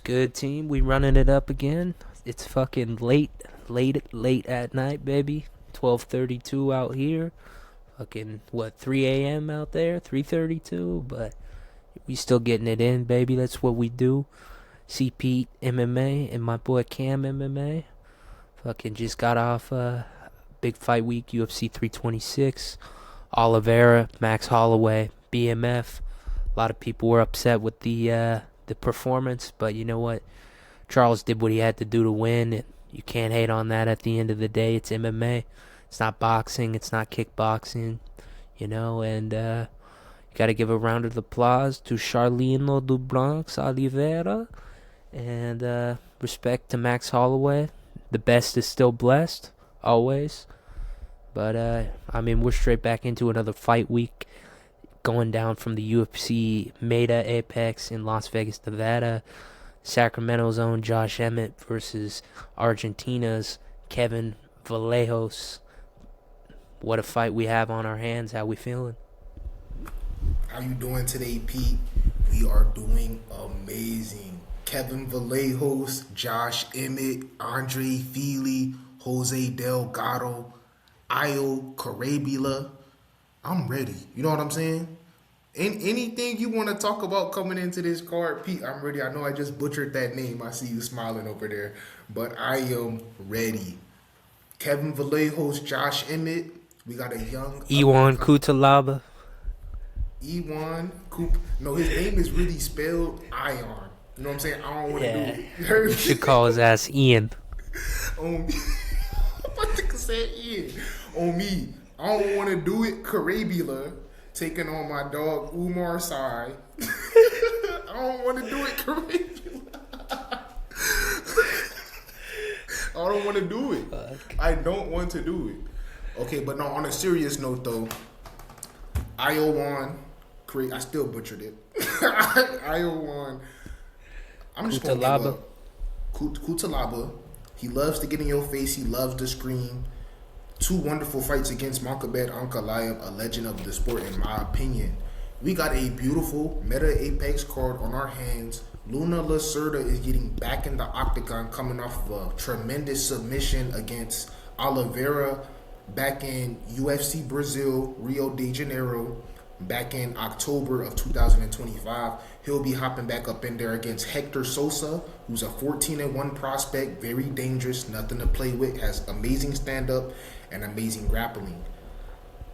good, team? We running it up again. It's fucking late at night, baby. 12:32 out here. Fucking what? 3 a.m. out there. 3:32, but we still getting it in, baby. That's what we do. C Pete MMA and my boy Cam MMA. Fucking just got off big fight week, UFC 326. Oliveira, Max Holloway, BMF. A lot of people were upset with the performance, but you know what? Charles did what he had to do to win, and you can't hate on that. At the end of the day, it's MMA. It's not boxing. It's not kickboxing, and you got to give a round of applause to Charlino do Bronx Oliveira, and respect to Max Holloway. The best is still blessed, always. But, we're straight back into another fight week, going down from the UFC Meta Apex in Las Vegas, Nevada. Sacramento's own Josh Emmett versus Argentina's Kevin Vallejos. What a fight we have on our hands. How we feeling? How you doing today, Pete? We are doing amazing. Kevin Vallejos, Josh Emmett, Andre Fili, Jose Delgado, Io Carabula. I'm ready. You know what I'm saying? Anything you want to talk about coming into this card, Pete, I'm ready. I know I just butchered that name. I see you smiling over there. But I am ready. Kevin Vallejos, Josh Emmett. We got a young... Iwan Kutalaba. Iwan Coop. No, his name is really spelled Ion. You know what I'm saying? I don't want to do it. You should call his ass Ian. On me. What nigga said Ian? On me. I don't want to do it. Carabula taking on my dog Umar Sai. I don't want to do it. Carabula. I don't want to do it. Fuck. I don't want to do it. Okay, but no, on a serious note though, Iowan, I still butchered it. Iowan. I'm just going to give up. Kutalaba. He loves to get in your face. He loves to scream. 2 wonderful fights against Mankabet Ankalaev, a legend of the sport in my opinion. We got a beautiful Meta Apex card on our hands. Luna Lacerda is getting back in the octagon, coming off of a tremendous submission against Oliveira back in UFC Brazil, Rio de Janeiro, back in October of 2025. He'll be hopping back up in there against Hector Sosa, who's a 14-1 prospect, very dangerous, nothing to play with, has amazing stand-up and amazing grappling.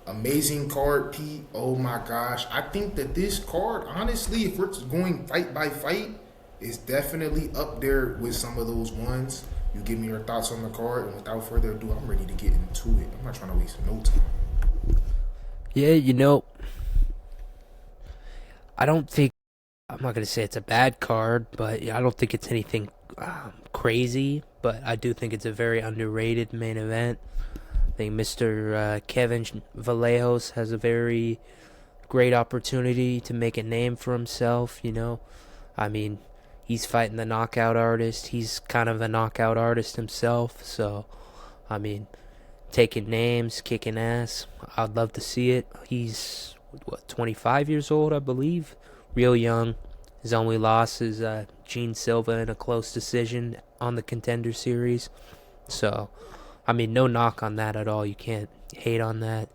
Amazing card, Pete. Oh my gosh. I think that this card, honestly, if we're going fight by fight, is definitely up there with some of those ones. You give me your thoughts on the card, and without further ado, I'm ready to get into it. I'm not trying to waste no time. Yeah, I don't think, I'm not going to say it's a bad card, but I don't think it's anything crazy, but I do think it's a very underrated main event. I think Mr. Kevin Vallejos has a very great opportunity to make a name for himself, he's fighting the knockout artist. He's kind of a knockout artist himself, so, taking names, kicking ass. I'd love to see it. He's 25 years old, I believe. Real young. His only loss is Gene Silva in a close decision on the Contender Series. So, no knock on that at all. You can't hate on that.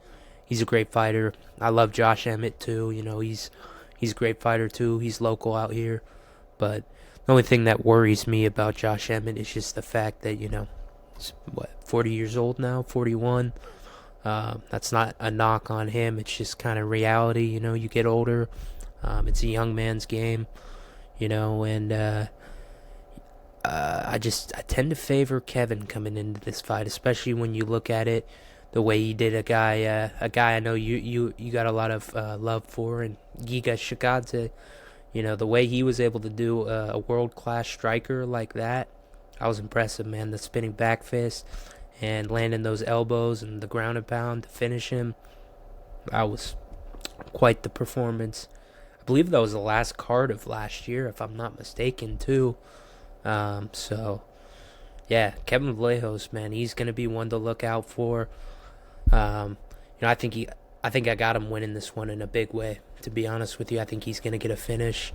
He's a great fighter. I love Josh Emmett too. He's a great fighter too. He's local out here. But the only thing that worries me about Josh Emmett is just the fact that, he's 40 years old now, 41. That's not a knock on him. It's just kind of reality. You get older. It's a young man's game, and I tend to favor Kevin coming into this fight, especially when you look at it the way he did a guy I know you got a lot of love for, and Giga Shikadze. The way he was able to do a world-class striker like that, I was impressive, man. The spinning back fist and landing those elbows and the ground and pound to finish him, that was quite the performance. I believe that was the last card of last year, if I'm not mistaken, too. So, yeah, Kevin Vallejos, man, he's going to be one to look out for. I think I got him winning this one in a big way, to be honest with you. I think he's going to get a finish.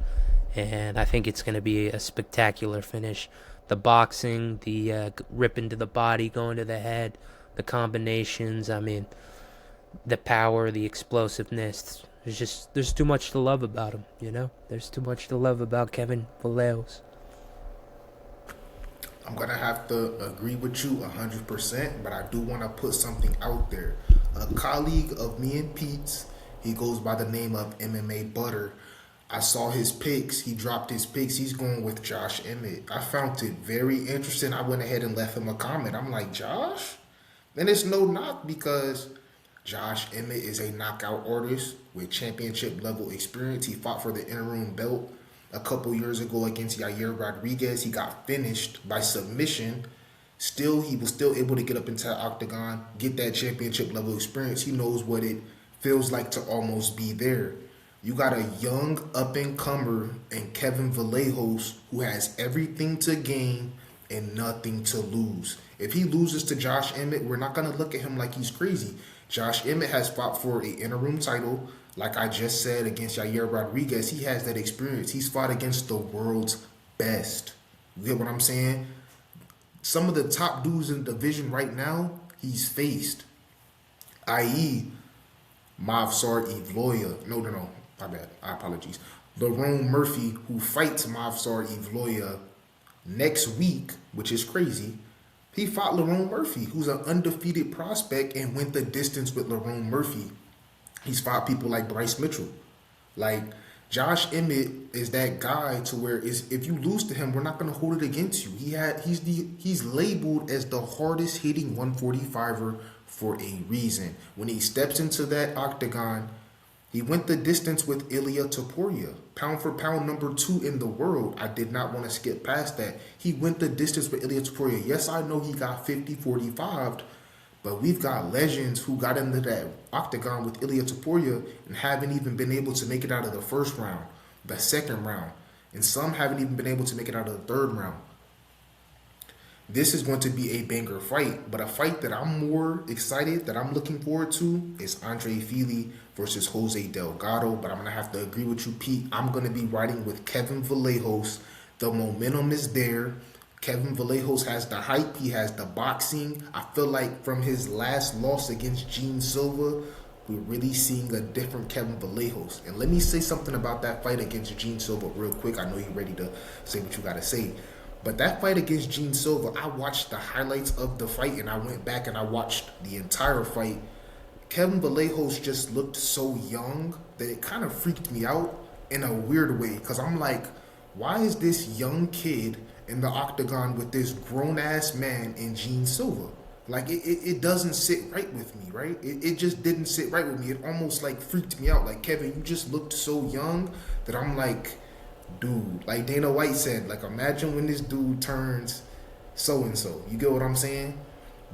and I think it's going to be a spectacular finish. The boxing, the ripping to the body, going to the head, the combinations. I mean, the power, the explosiveness. There's too much to love about him. There's too much to love about Kevin Vallejos. I'm gonna have to agree with you 100%, but I do want to put something out there. A colleague of me and Pete's, he goes by the name of MMA Butter. I saw his picks. He dropped his picks. He's going with Josh Emmett. I found it very interesting. I went ahead and left him a comment. I'm like, Josh? And it's no knock because Josh Emmett is a knockout artist with championship level experience. He fought for the interim belt a couple years ago against Yair Rodriguez. He got finished by submission. Still, he was still able to get up into the octagon, get that championship level experience. He knows what it feels like to almost be there. You got a young up and comer in Kevin Vallejos who has everything to gain and nothing to lose. If he loses to Josh Emmett, we're not going to look at him like he's crazy. Josh Emmett has fought for an interim title, like I just said, against Yair Rodriguez. He has that experience. He's fought against the world's best. You get what I'm saying? Some of the top dudes in the division right now, he's faced, i.e., Movsar Evloya. No, my bad. I apologize. Lerone Murphy, who fights Movsar Evloya next week, which is crazy. He fought Lerone Murphy, who's an undefeated prospect, and went the distance with Lerone Murphy. He's fought people like Bryce Mitchell. Like, Josh Emmett is that guy to where if you lose to him, we're not going to hold it against you. He's labeled as the hardest hitting 145er for a reason. When he steps into that octagon, he went the distance with Ilia Topuria, pound for pound number 2 in the world. I did not want to skip past that. He went the distance with Ilia Topuria. Yes, I know he got 50-45'd, but we've got legends who got into that octagon with Ilia Topuria and haven't even been able to make it out of the first round, the second round, and some haven't even been able to make it out of the third round. This is going to be a banger fight, but a fight that I'm more excited, that I'm looking forward to, is Andre Fili versus Jose Delgado. But I'm going to have to agree with you, Pete. I'm going to be riding with Kevin Vallejos. The momentum is there. Kevin Vallejos has the hype. He has the boxing. I feel like from his last loss against Gene Silva, we're really seeing a different Kevin Vallejos. And let me say something about that fight against Gene Silva real quick. I know you're ready to say what you got to say. But that fight against Gene Silva, I watched the highlights of the fight and I went back and I watched the entire fight. Kevin Vallejos just looked so young that it kind of freaked me out in a weird way. Because I'm like, why is this young kid in the octagon with this grown-ass man in Gene Silva? Like, it doesn't sit right with me, right? It just didn't sit right with me. It almost like freaked me out. Like, Kevin, you just looked so young that I'm like, dude, like Dana White said, like, imagine when this dude turns so-and-so. You get what I'm saying?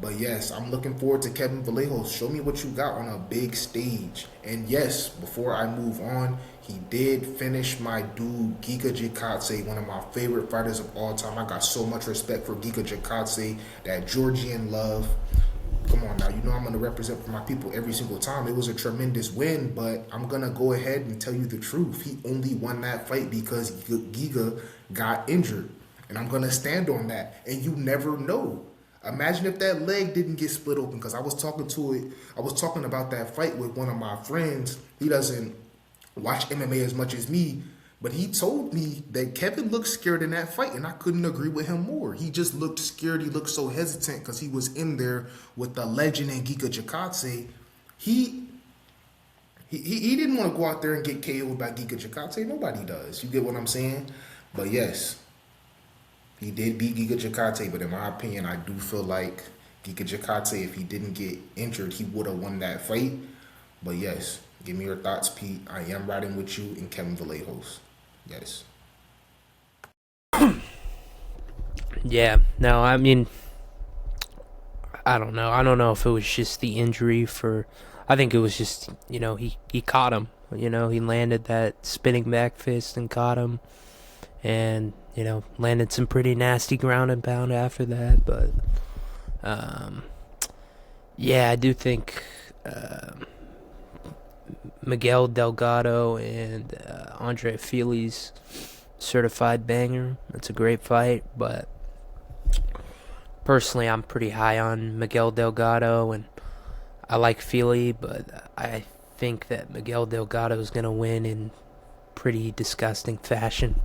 But yes, I'm looking forward to Kevin Vallejos. Show me what you got on a big stage. And yes, before I move on, he did finish my dude, Giga Jikadze, one of my favorite fighters of all time. I got so much respect for Giga Jikadze, that Georgian love. Come on now, you know I'm going to represent for my people every single time. It was a tremendous win, but I'm going to go ahead and tell you the truth. He only won that fight because Giga got injured. And I'm going to stand on that. And you never know. Imagine if that leg didn't get split open, because I was talking about that fight with one of my friends. He doesn't watch MMA as much as me, but he told me that Kevin looked scared in that fight, and I couldn't agree with him more. He just looked scared. He looked so hesitant because he was in there with the legend in Giga Jikadze. He didn't want to go out there and get KO'd by Giga Jikadze. Nobody does. You get what I'm saying? But yes, he did beat Giga Jikadze, but in my opinion, I do feel like Giga Jikadze, if he didn't get injured, he would have won that fight. But yes, give me your thoughts, Pete. I am riding with you in Kevin Vallejos. Yes. Yeah, no, I mean, I don't know. I don't know if it was just the injury I think it was just, he caught him. He landed that spinning back fist and caught him. And, landed some pretty nasty ground and pound after that. But, yeah, I do think Miguel Delgado and Andre Fili's certified banger. It's a great fight, but personally, I'm pretty high on Miguel Delgado, and I like Fili, but I think that Miguel Delgado is gonna win in pretty disgusting fashion.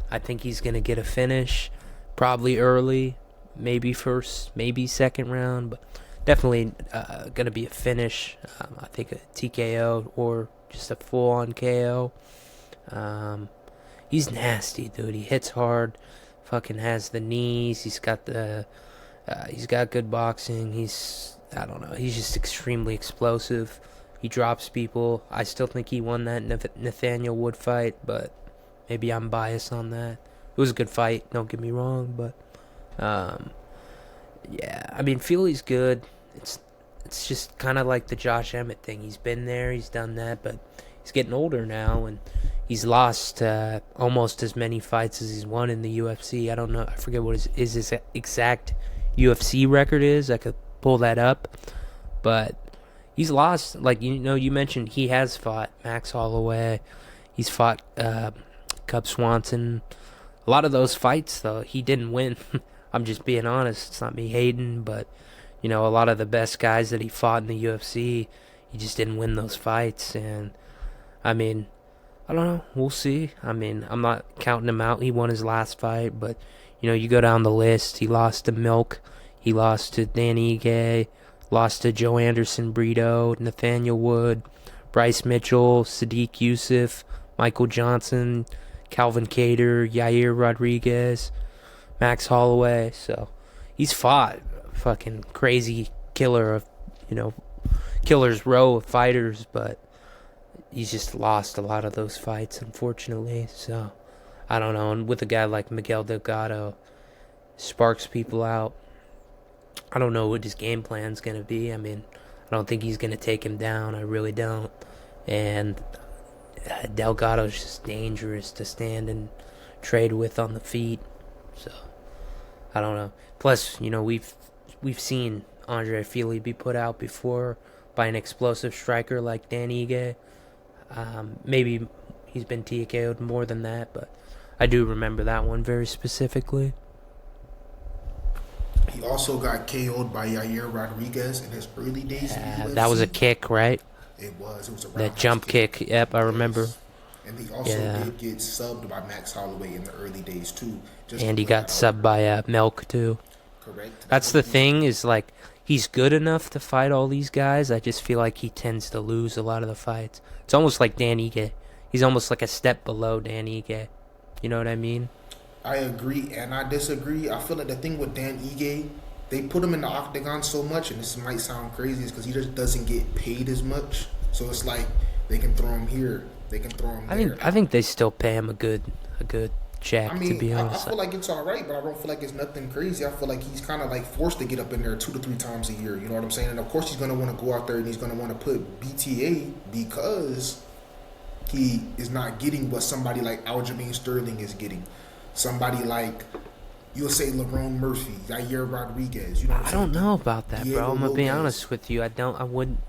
I think he's gonna get a finish, probably early, maybe first, maybe second round, but definitely gonna be a finish. I think a TKO or just a full-on KO. He's nasty, dude. He hits hard. Fucking has the knees. He's got good boxing. I don't know. He's just extremely explosive. He drops people. I still think he won that Nathaniel Wood fight, but maybe I'm biased on that. It was a good fight. Don't get me wrong, but yeah. I mean, Fili's good. It's just kind of like the Josh Emmett thing. He's been there. He's done that, but he's getting older now, and he's lost almost as many fights as he's won in the UFC. I don't know. I forget what his exact UFC record is. I could pull that up, but he's lost. Like, you mentioned he has fought Max Holloway. He's fought Cub Swanson. A lot of those fights, though, he didn't win. I'm just being honest. It's not me hating, but a lot of the best guys that he fought in the UFC, he just didn't win those fights. And I mean, I don't know. We'll see. I mean, I'm not counting him out. He won his last fight, but you go down the list. He lost to Milk. He lost to Dan Ige. Lost to Joe Anderson Brito, Nathaniel Wood, Bryce Mitchell, Sadiq Youssef, Michael Johnson, Calvin Cater, Yair Rodriguez, Max Holloway. So he's fought fucking crazy killer's row of fighters, but he's just lost a lot of those fights, unfortunately. So I don't know. And with a guy like Miguel Delgado, sparks people out. I don't know what his game plan's going to be. I mean, I don't think he's going to take him down. I really don't. And Delgado's just dangerous to stand and trade with on the feet. So, I don't know. Plus, we've seen Andre Fili be put out before by an explosive striker like Dan Ige. Maybe he's been TKO'd more than that, but I do remember that one very specifically. He also got KO'd by Yair Rodriguez in his early days in the UFC. That was a kick, right? It was. It was a that jump kick. Yep, I remember. And he also did get subbed by Max Holloway in the early days too. And he got subbed by Milk too. Correct. That's the thing, is like, he's good enough to fight all these guys. I just feel like he tends to lose a lot of the fights. It's almost like Dan Ige. He's almost like a step below Dan Ige. You know what I mean? I agree and I disagree. I feel like the thing with Dan Ige, they put him in the octagon so much, and this might sound crazy, is because he just doesn't get paid as much. So it's like they can throw him here, they can throw him there. I think they still pay him a good check. I mean, to be honest, I feel like it's all right, but I don't feel like it's nothing crazy. I feel like he's kind of like forced to get up in there 2 to 3 times a year. You know what I'm saying? And of course, he's gonna want to go out there and he's gonna want to put BTA because he is not getting what somebody like Aljamain Sterling is getting. Somebody like, you'll say Lerone Murphy, Yair Rodriguez. You know what I'm saying? I don't know about that, Diego bro. I'm gonna be Lopez. honest with you. I wouldn't.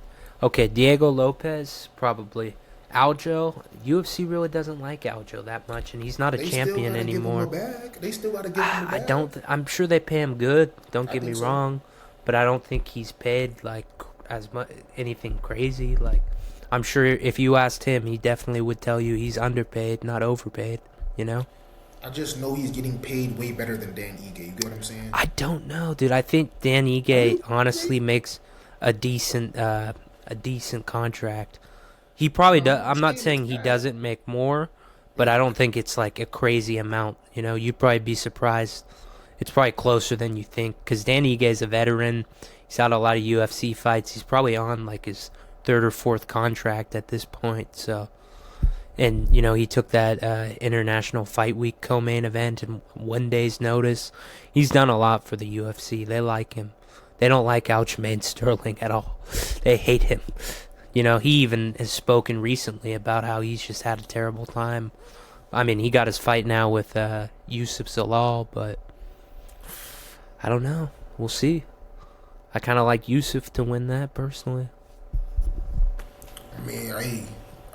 Okay, Diego Lopez, probably. Aljo, UFC really doesn't like Aljo that much, and he's not a champion anymore. They still gotta give him a bag. I don't. I'm sure they pay him good. Don't get me wrong, but I don't think he's paid like as much anything crazy. Like, I'm sure if you asked him, he definitely would tell you he's underpaid, not overpaid. You know. I just know he's getting paid way better than Dan Ige. You get what I'm saying? I don't know, dude. I think Dan Ige honestly makes a decent contract. He probably does. I'm not saying he doesn't make more, but I don't think it's like a crazy amount. You'd probably be surprised. It's probably closer than you think, because Dan Ige is a veteran. He's had a lot of UFC fights. He's probably on like his 3rd or 4th contract at this point. So. And, he took that International Fight Week co-main event in 1 day's notice. He's done a lot for the UFC. They like him. They don't like Aljamain Sterling at all. They hate him. He even has spoken recently about how he's just had a terrible time. I mean, he got his fight now with Yusuf Zalal, but I don't know. We'll see. I kind of like Yusuf to win that, personally. I mean,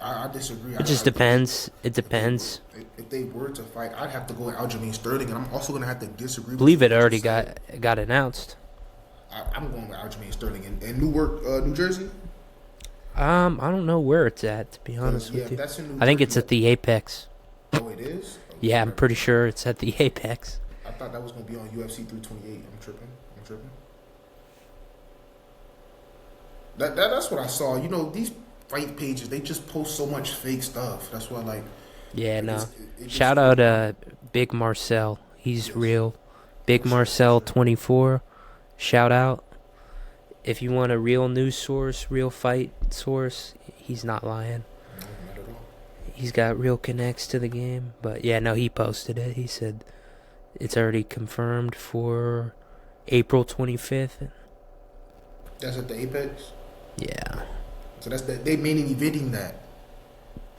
I disagree. It just depends. It depends. If they were to fight, I'd have to go with Aljamain Sterling, and I'm also gonna have to disagree I with believe you it on what you already said. got announced. I'm going with Aljamain Sterling in Newark, New Jersey. I don't know where it's at, to be Because honest yeah, with if you. that's in New I think Jersey, it's at the Apex. oh, it is. Oh Yeah, shit, I'm pretty sure it's at the Apex. I thought that was gonna be on UFC 328. I'm tripping. I'm tripping. That's what I saw. You know, these fight pages, they just post so much fake stuff. That's why, Yeah, like no. it gets Shout to the out point. Big Marcel. He's Yes, real. Big for sure, for Marcel sure. 24. Shout out. If you want a real news source, real fight source, he's not lying. No, not at all. He's got real connects to the game. But yeah, no, he posted it. He said it's already confirmed for April 25th. That's at the Apex. Yeah. So they mainly eventing that.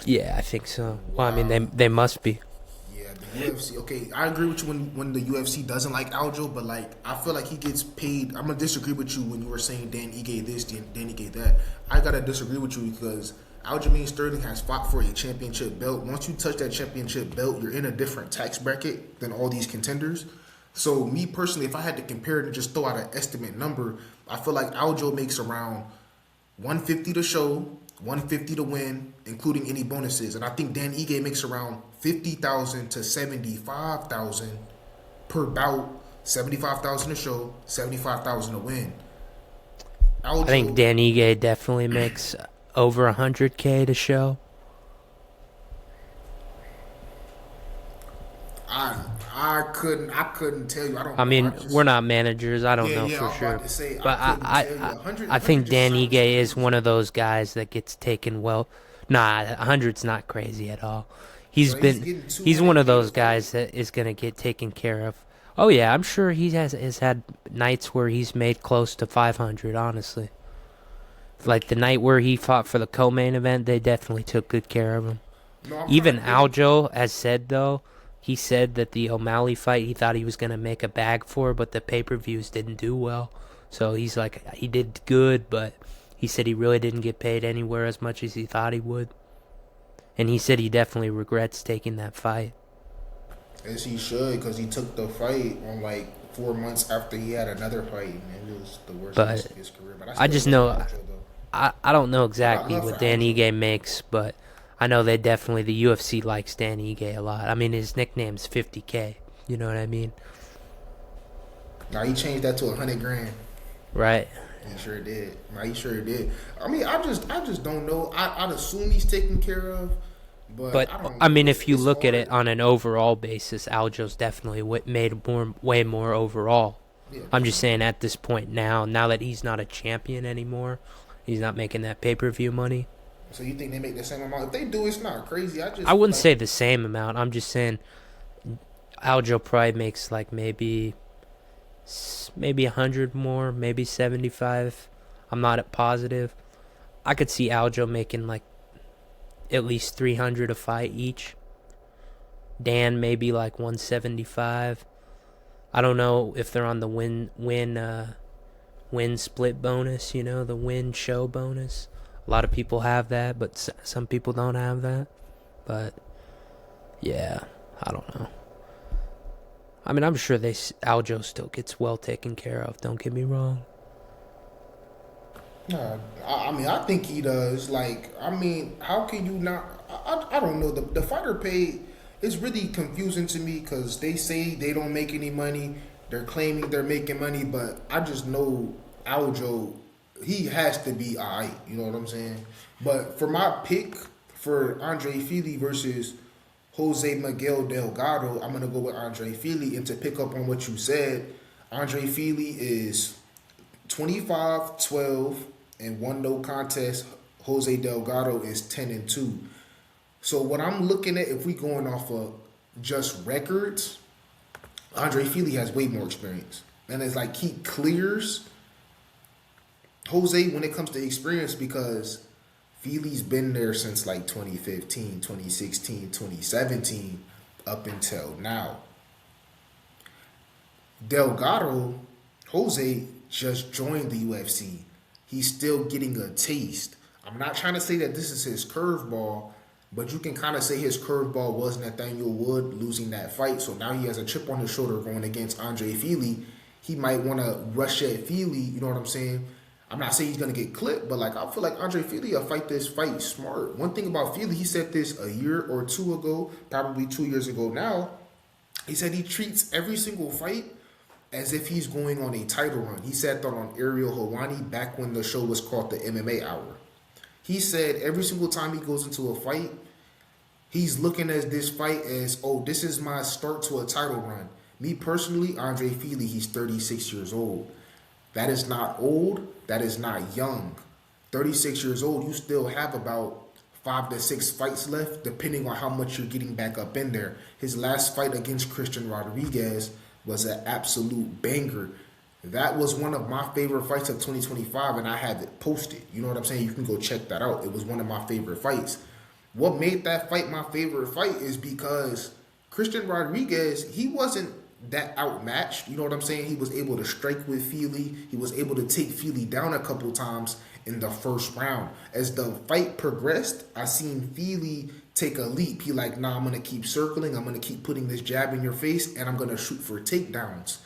Yeah, I think so. Well, I mean, Wow. they must be. Yeah, the UFC. Okay, I agree with you when the UFC doesn't like Aljo, but like I feel like he gets paid. I'm gonna disagree with you when you were saying Dan Ige this, Dan Ige that. I gotta disagree with you because Aljamain Sterling has fought for a championship belt. Once you touch that championship belt, you're in a different tax bracket than all these contenders. So me personally, if I had to compare it and just throw out an estimate number, I feel like Aljo makes around 150 to show, 150 to win, including any bonuses. And I think Dan Ige makes around 50,000 to 75,000 per bout. 75,000 to show, 75,000 to win. I think Aljo, Dan Ige definitely makes over 100K to show. I couldn't tell you. I don't I know. mean, we're not managers. I don't know Yeah. for I was sure. about to say I But couldn't tell you. 100, I 100 think just Dan sounds Ige is crazy. one of those guys that gets taken well. Nah, 100's not crazy at all. So he's getting He's one of 200K to those fight. guys that is gonna get taken care of. Oh yeah, I'm sure he has had nights where he's made close to 500. Honestly, like the night where he fought for the co-main event, they definitely took good care of him. No, I'm trying Even to think. Aljo has said though, he said that the O'Malley fight he thought he was gonna make a bag for, but the pay-per-views didn't do well. So he's like he did good, but he said he really didn't get paid anywhere as much as he thought he would. And he said he definitely regrets taking that fight. As he should, because he took the fight on like 4 months after he had another fight, and it was the worst But of his career. But I I still just love know Aljo though. I don't know I got exactly love what for Dan Aljo. Ige makes, but I know they definitely the UFC likes Dan Ige a lot. I mean his nickname's 50K. You know what I mean? Now he changed that to 100 grand. Right? He sure did. Now he sure did. I mean, I just don't know. I'd assume he's taken care of, but But I don't I know. mean, It's, if you it's look at it hard. on an overall basis, Aljo's definitely made way more overall. Yeah, I'm just definitely. saying at this point now that he's not a champion anymore, he's not making that pay-per-view money. So you think they make the same amount? If they do, it's not crazy. I I just feel wouldn't like say the same amount. I'm just saying Aljo probably makes like maybe 100 more, maybe 75. I'm not positive. I could see Aljo making like at least 300 a fight each. Dan maybe like 175. I don't know if they're on the win split bonus, the win show bonus. A lot of people have that, but some people don't have that. But yeah, I don't know. I mean, I'm sure Aljo still gets well taken care of. Don't get me wrong. nah, I mean, I think he does. Like, I mean, how can you not? I don't know. The fighter pay is really confusing to me because they say they don't make any money. They're claiming they're making money, but I just know Aljo, he has to be alright. You know what I'm saying? But for my pick for Andre Fili versus Jose Miguel Delgado, I'm gonna go with Andre Fili. And to pick up on what you said, Andre Fili is 25-12 and one no contest. Jose Delgado is 10-2. So what I'm looking at, if we going off of just records, Andre Fili has way more experience, and it's like he clears Jose when it comes to experience because Fili's been there since like 2015, 2016, 2017 up until now. Delgado, Jose just joined the UFC. He's still getting a taste. I'm not trying to say that this is his curveball, but you can kind of say his curveball was Nathaniel Wood losing that fight. So now he has a chip on his shoulder going against Andre Fili. He might want to rush at Fili, you know what I'm saying? I'm not saying he's going to get clipped, but like I feel like Andre Fili will fight this fight smart. One thing about Fili, he said this a year or two ago, probably 2 years ago now. He said he treats every single fight as if he's going on a title run. He said that on Ariel Helwani back when the show was called the MMA Hour. He said every single time he goes into a fight, he's looking at this fight as, oh, this is my start to a title run. Me personally, Andre Fili, he's 36 years old. That is not old. That is not young. 36 years old, you still have about 5 to 6 fights left, depending on how much you're getting back up in there. His last fight against Christian Rodriguez was an absolute banger. That was one of my favorite fights of 2025, and I have it posted. You know what I'm saying? You can go check that out. It was one of my favorite fights. What made that fight my favorite fight is because Christian Rodriguez, he wasn't that outmatched. You know what I'm saying? He was able to strike with Fili. He was able to take Fili down a couple times in the first round. As the fight progressed, I seen Fili take a leap. He like, nah, I'm going to keep circling. I'm going to keep putting this jab in your face, and I'm going to shoot for takedowns.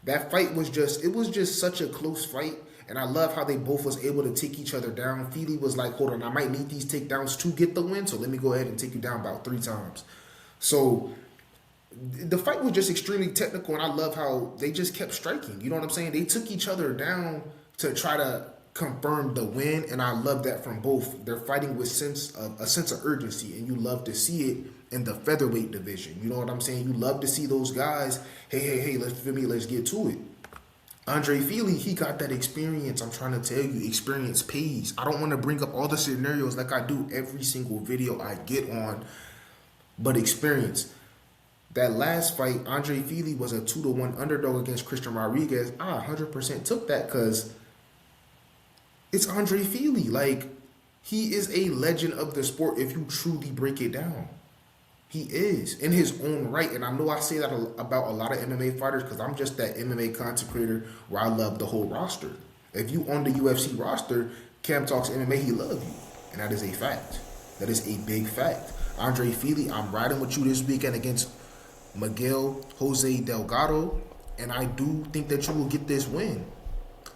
That fight was just such a close fight. And I love how they both was able to take each other down. Fili was like, hold on, I might need these takedowns to get the win, so let me go ahead and take you down about 3 times. So the fight was just extremely technical, and I love how they just kept striking. You know what I'm saying? They took each other down to try to confirm the win, and I love that from both. They're fighting with a sense of urgency, and you love to see it in the featherweight division. You know what I'm saying? You love to see those guys, hey, let's get to it. Andre Fili, he got that experience. I'm trying to tell you, experience pays. I don't want to bring up all the scenarios like I do every single video I get on, but experience. That last fight, Andre Fili was a 2-1 underdog against Christian Rodriguez. I 100% took that because it's Andre Fili. Like, he is a legend of the sport if you truly break it down. He is in his own right, and I know I say that about a lot of MMA fighters because I'm just that MMA content creator where I love the whole roster. If you on the UFC roster, Cam Talks MMA, he love you, and that is a fact. That is a big fact. Andre Fili, I'm riding with you this weekend against Miguel Jose Delgado, and I do think that you will get this win,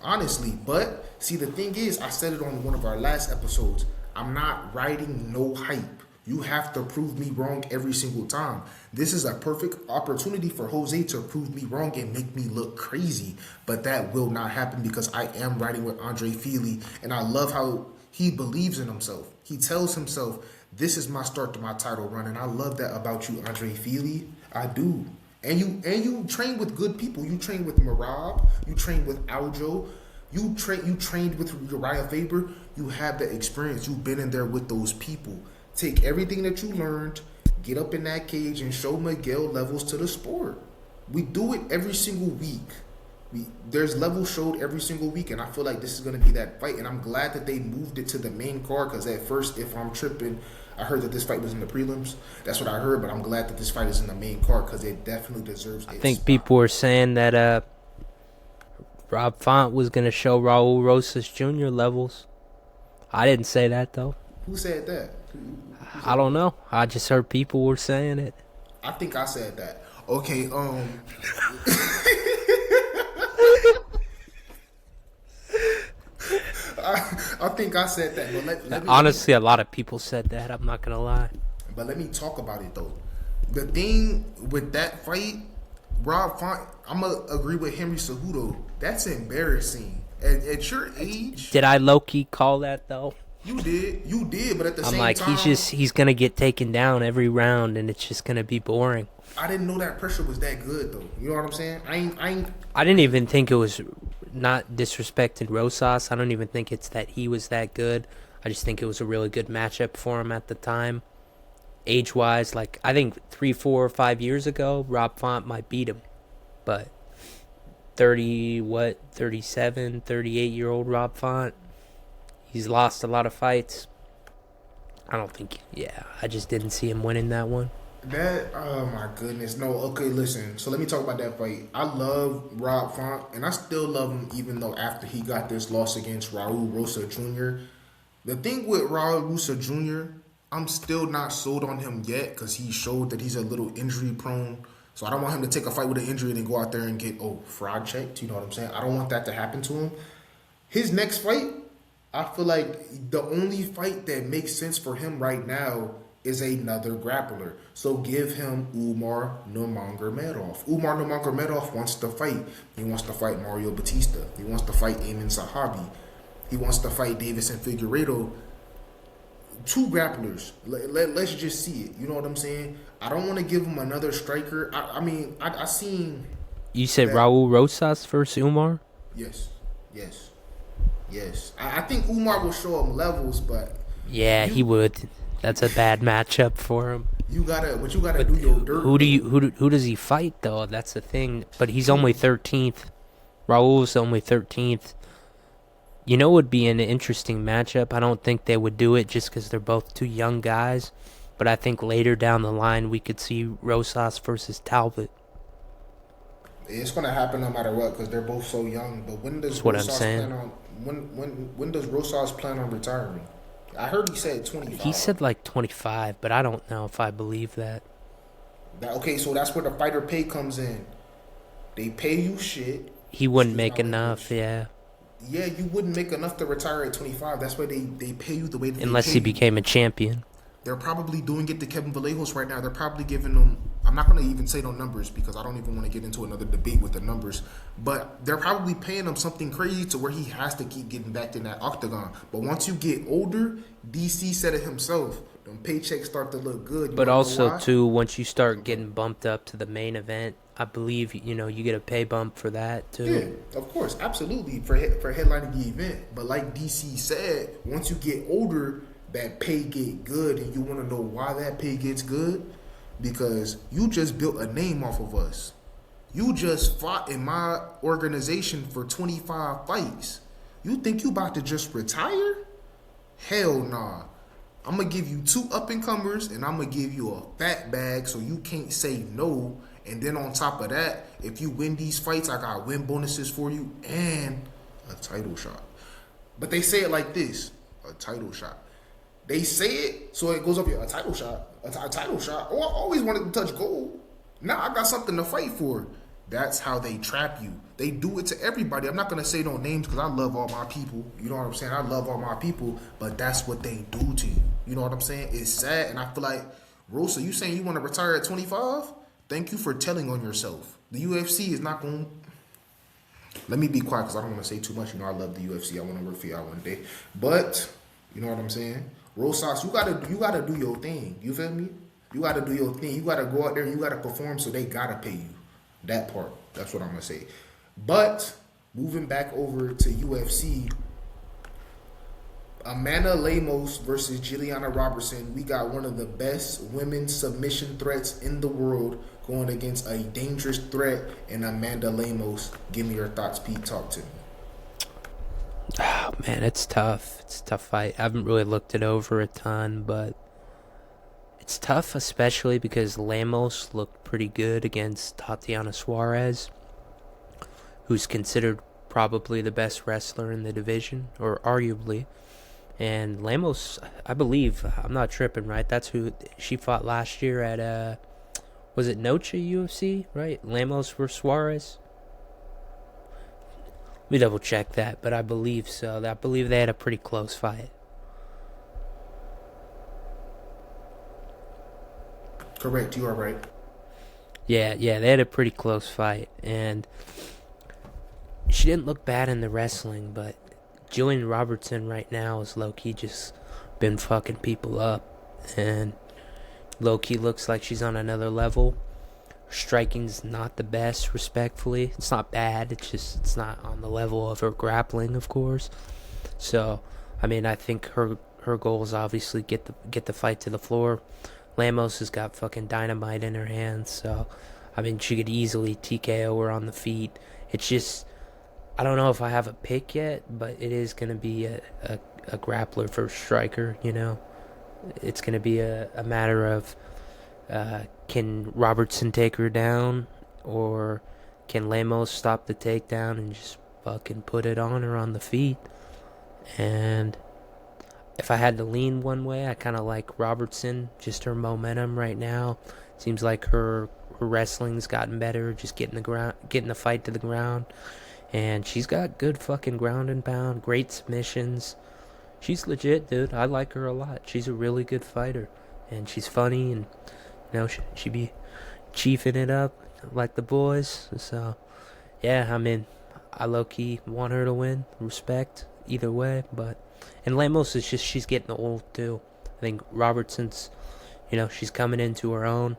honestly. But see, the thing is, I said it on one of our last episodes, I'm not riding no hype. You have to prove me wrong every single time. This is a perfect opportunity for Jose to prove me wrong and make me look crazy. But that will not happen because I am riding with Andre Fili. And I love how he believes in himself. He tells himself, this is my start to my title run. And I love that about you, Andre Fili. I do. And you train with good people. You train with Marab. You train with Aljo. You trained with Uriah Faber. You have the experience. You've been in there with those people. Take everything that you learned, get up in that cage, and show Miguel levels to the sport. We do it every single week. There's levels showed every single week, and I feel like this is going to be that fight. And I'm glad that they moved it to the main card because at first, if I'm tripping, I heard that this fight was in the prelims. That's what I heard, but I'm glad that this fight is in the main card because it definitely deserves it. I think people were saying that Rob Font was going to show Raul Rosas Jr. levels. I didn't say that, though. Who said that? I don't know. I just heard people were saying it. I think I said that. Okay, I think I said that. But let me, honestly, a lot of people said that. I'm not gonna lie. But let me talk about it though. The thing with that fight, Rob Font, I'm gonna agree with Henry Cejudo. That's embarrassing. At your age, did I low key call that though? You did, but at the same time, I'm like, he's gonna get taken down every round, and it's just gonna be boring. I didn't know that pressure was that good though. You know what I'm saying? I didn't even think it was, not disrespecting Rosas. I don't even think it's that he was that good. I just think it was a really good matchup for him at the time. Age wise, like I think 3, 4, 5 years ago, Rob Font might beat him, but 37, 38-year-old Rob Font. He's lost a lot of fights. I don't think, I just didn't see him winning that one. Oh my goodness. No, okay, listen. So let me talk about that fight. I love Rob Font, and I still love him even though after he got this loss against Raul Rosa Jr., The thing with Raul Rusa Jr., I'm still not sold on him yet because he showed that he's a little injury prone. So I don't want him to take a fight with an injury and then go out there and get fraud checked. You know what I'm saying? I don't want that to happen to him. His next fight, I feel like the only fight that makes sense for him right now is another grappler. So give him Umar Nurmagomedov. Umar Nurmagomedov wants to fight. He wants to fight Mario Batista. He wants to fight Amin Sahabi. He wants to fight Davison Figueiredo. Two grapplers. Let's just see it. You know what I'm saying? I don't want to give him another striker. I mean, I seen. You said that. Raul Rosas versus Umar? Yes. Yes. Yes. I think Umar will show him levels, but. Yeah, he would. That's a bad matchup for him. You gotta do your dirt. Who does he fight though? That's the thing. But he's only 13th. Raul's only 13th. You know, it would be an interesting matchup. I don't think they would do it just because they're both two young guys. But I think later down the line we could see Rosas versus Talbot. It's gonna happen no matter what because they're both so young. But when does Rosas plan on when does Rosas plan on retiring? I heard he said 25. He said like 25, but I don't know if I believe that. Okay, so that's where the fighter pay comes in. They pay you shit. He wouldn't make enough, yeah. Yeah, you wouldn't make enough to retire at 25. That's why they pay you the way that unless he became a champion. They're probably doing it to Kevin Vallejos right now. They're probably giving him. I'm not going to even say no numbers because I don't even want to get into another debate with the numbers. But they're probably paying him something crazy to where he has to keep getting back in that octagon. But once you get older, DC said it himself. Them paychecks start to look good. But also too, once you start getting bumped up to the main event, I believe you get a pay bump for that too. Yeah, of course, absolutely for headlining the event. But like DC said, once you get older, that pay get good, and you want to know why that pay gets good? Because you just built a name off of us. You just fought in my organization for 25 fights. You think you about to just retire? Hell nah. I'm going to give you 2 up-and-comers, and I'm going to give you a fat bag so you can't say no. And then on top of that, if you win these fights, I got win bonuses for you and a title shot. But they say it like this, a title shot. They say it so it goes up here, a title shot, a title shot. Oh, I always wanted to touch gold. Now I got something to fight for. That's how they trap you. They do it to everybody. I'm not going to say no names because I love all my people. You know what I'm saying? I love all my people, but that's what they do to you. You know what I'm saying? It's sad, and I feel like, Rosa, you saying you want to retire at 25? Thank you for telling on yourself. The UFC is not going to... Let me be quiet because I don't want to say too much. You know, I love the UFC. I want to work for y'all one day. But, you know what I'm saying? Rosas, you gotta do your thing. You feel me? You gotta do your thing. You gotta go out there and you gotta perform, so they gotta pay you. That part. That's what I'm gonna say. But moving back over to UFC, Amanda Lemos versus Juliana Robertson. We got one of the best women's submission threats in the world going against a dangerous threat in Amanda Lemos. Give me your thoughts, Pete. Talk to me. Oh, man, it's tough. It's a tough fight. I haven't really looked it over a ton, but it's tough, especially because Lemos looked pretty good against Tatiana Suarez, who's considered probably the best wrestler in the division, or arguably. And Lemos, I believe, I'm not tripping, right? That's who she fought last year at, was it Noche UFC, right? Lemos versus Suarez? Let me double check that, but I believe so. I believe they had a pretty close fight. Correct, you are right. Yeah, they had a pretty close fight, and she didn't look bad in the wrestling, but Julian Robertson right now is low-key just been fucking people up, and low-key looks like she's on another level. Striking's not the best, respectfully. It's not bad, it's not on the level of her grappling, of course. So, I mean, I think her goal is obviously get the fight to the floor. Lemos has got fucking dynamite in her hands, so I mean, she could easily TKO her on the feet. It's just, I don't know if I have a pick yet, but it is going to be a grappler versus striker, you know? It's going to be a matter of, can Robertson take her down, or can Lemos stop the takedown and just fucking put it on her on the feet? And if I had to lean one way, I kind of like Robertson. Just her momentum right now. Seems like her wrestling's gotten better. Just getting the fight to the ground, and she's got good fucking ground and pound, great submissions. She's legit, dude. I like her a lot. She's a really good fighter, and she's funny, and she be chiefing it up like the boys. So yeah, I mean, I low key want her to win. Respect either way, but and Lemos is just she's getting old too. I think Robertson's, she's coming into her own.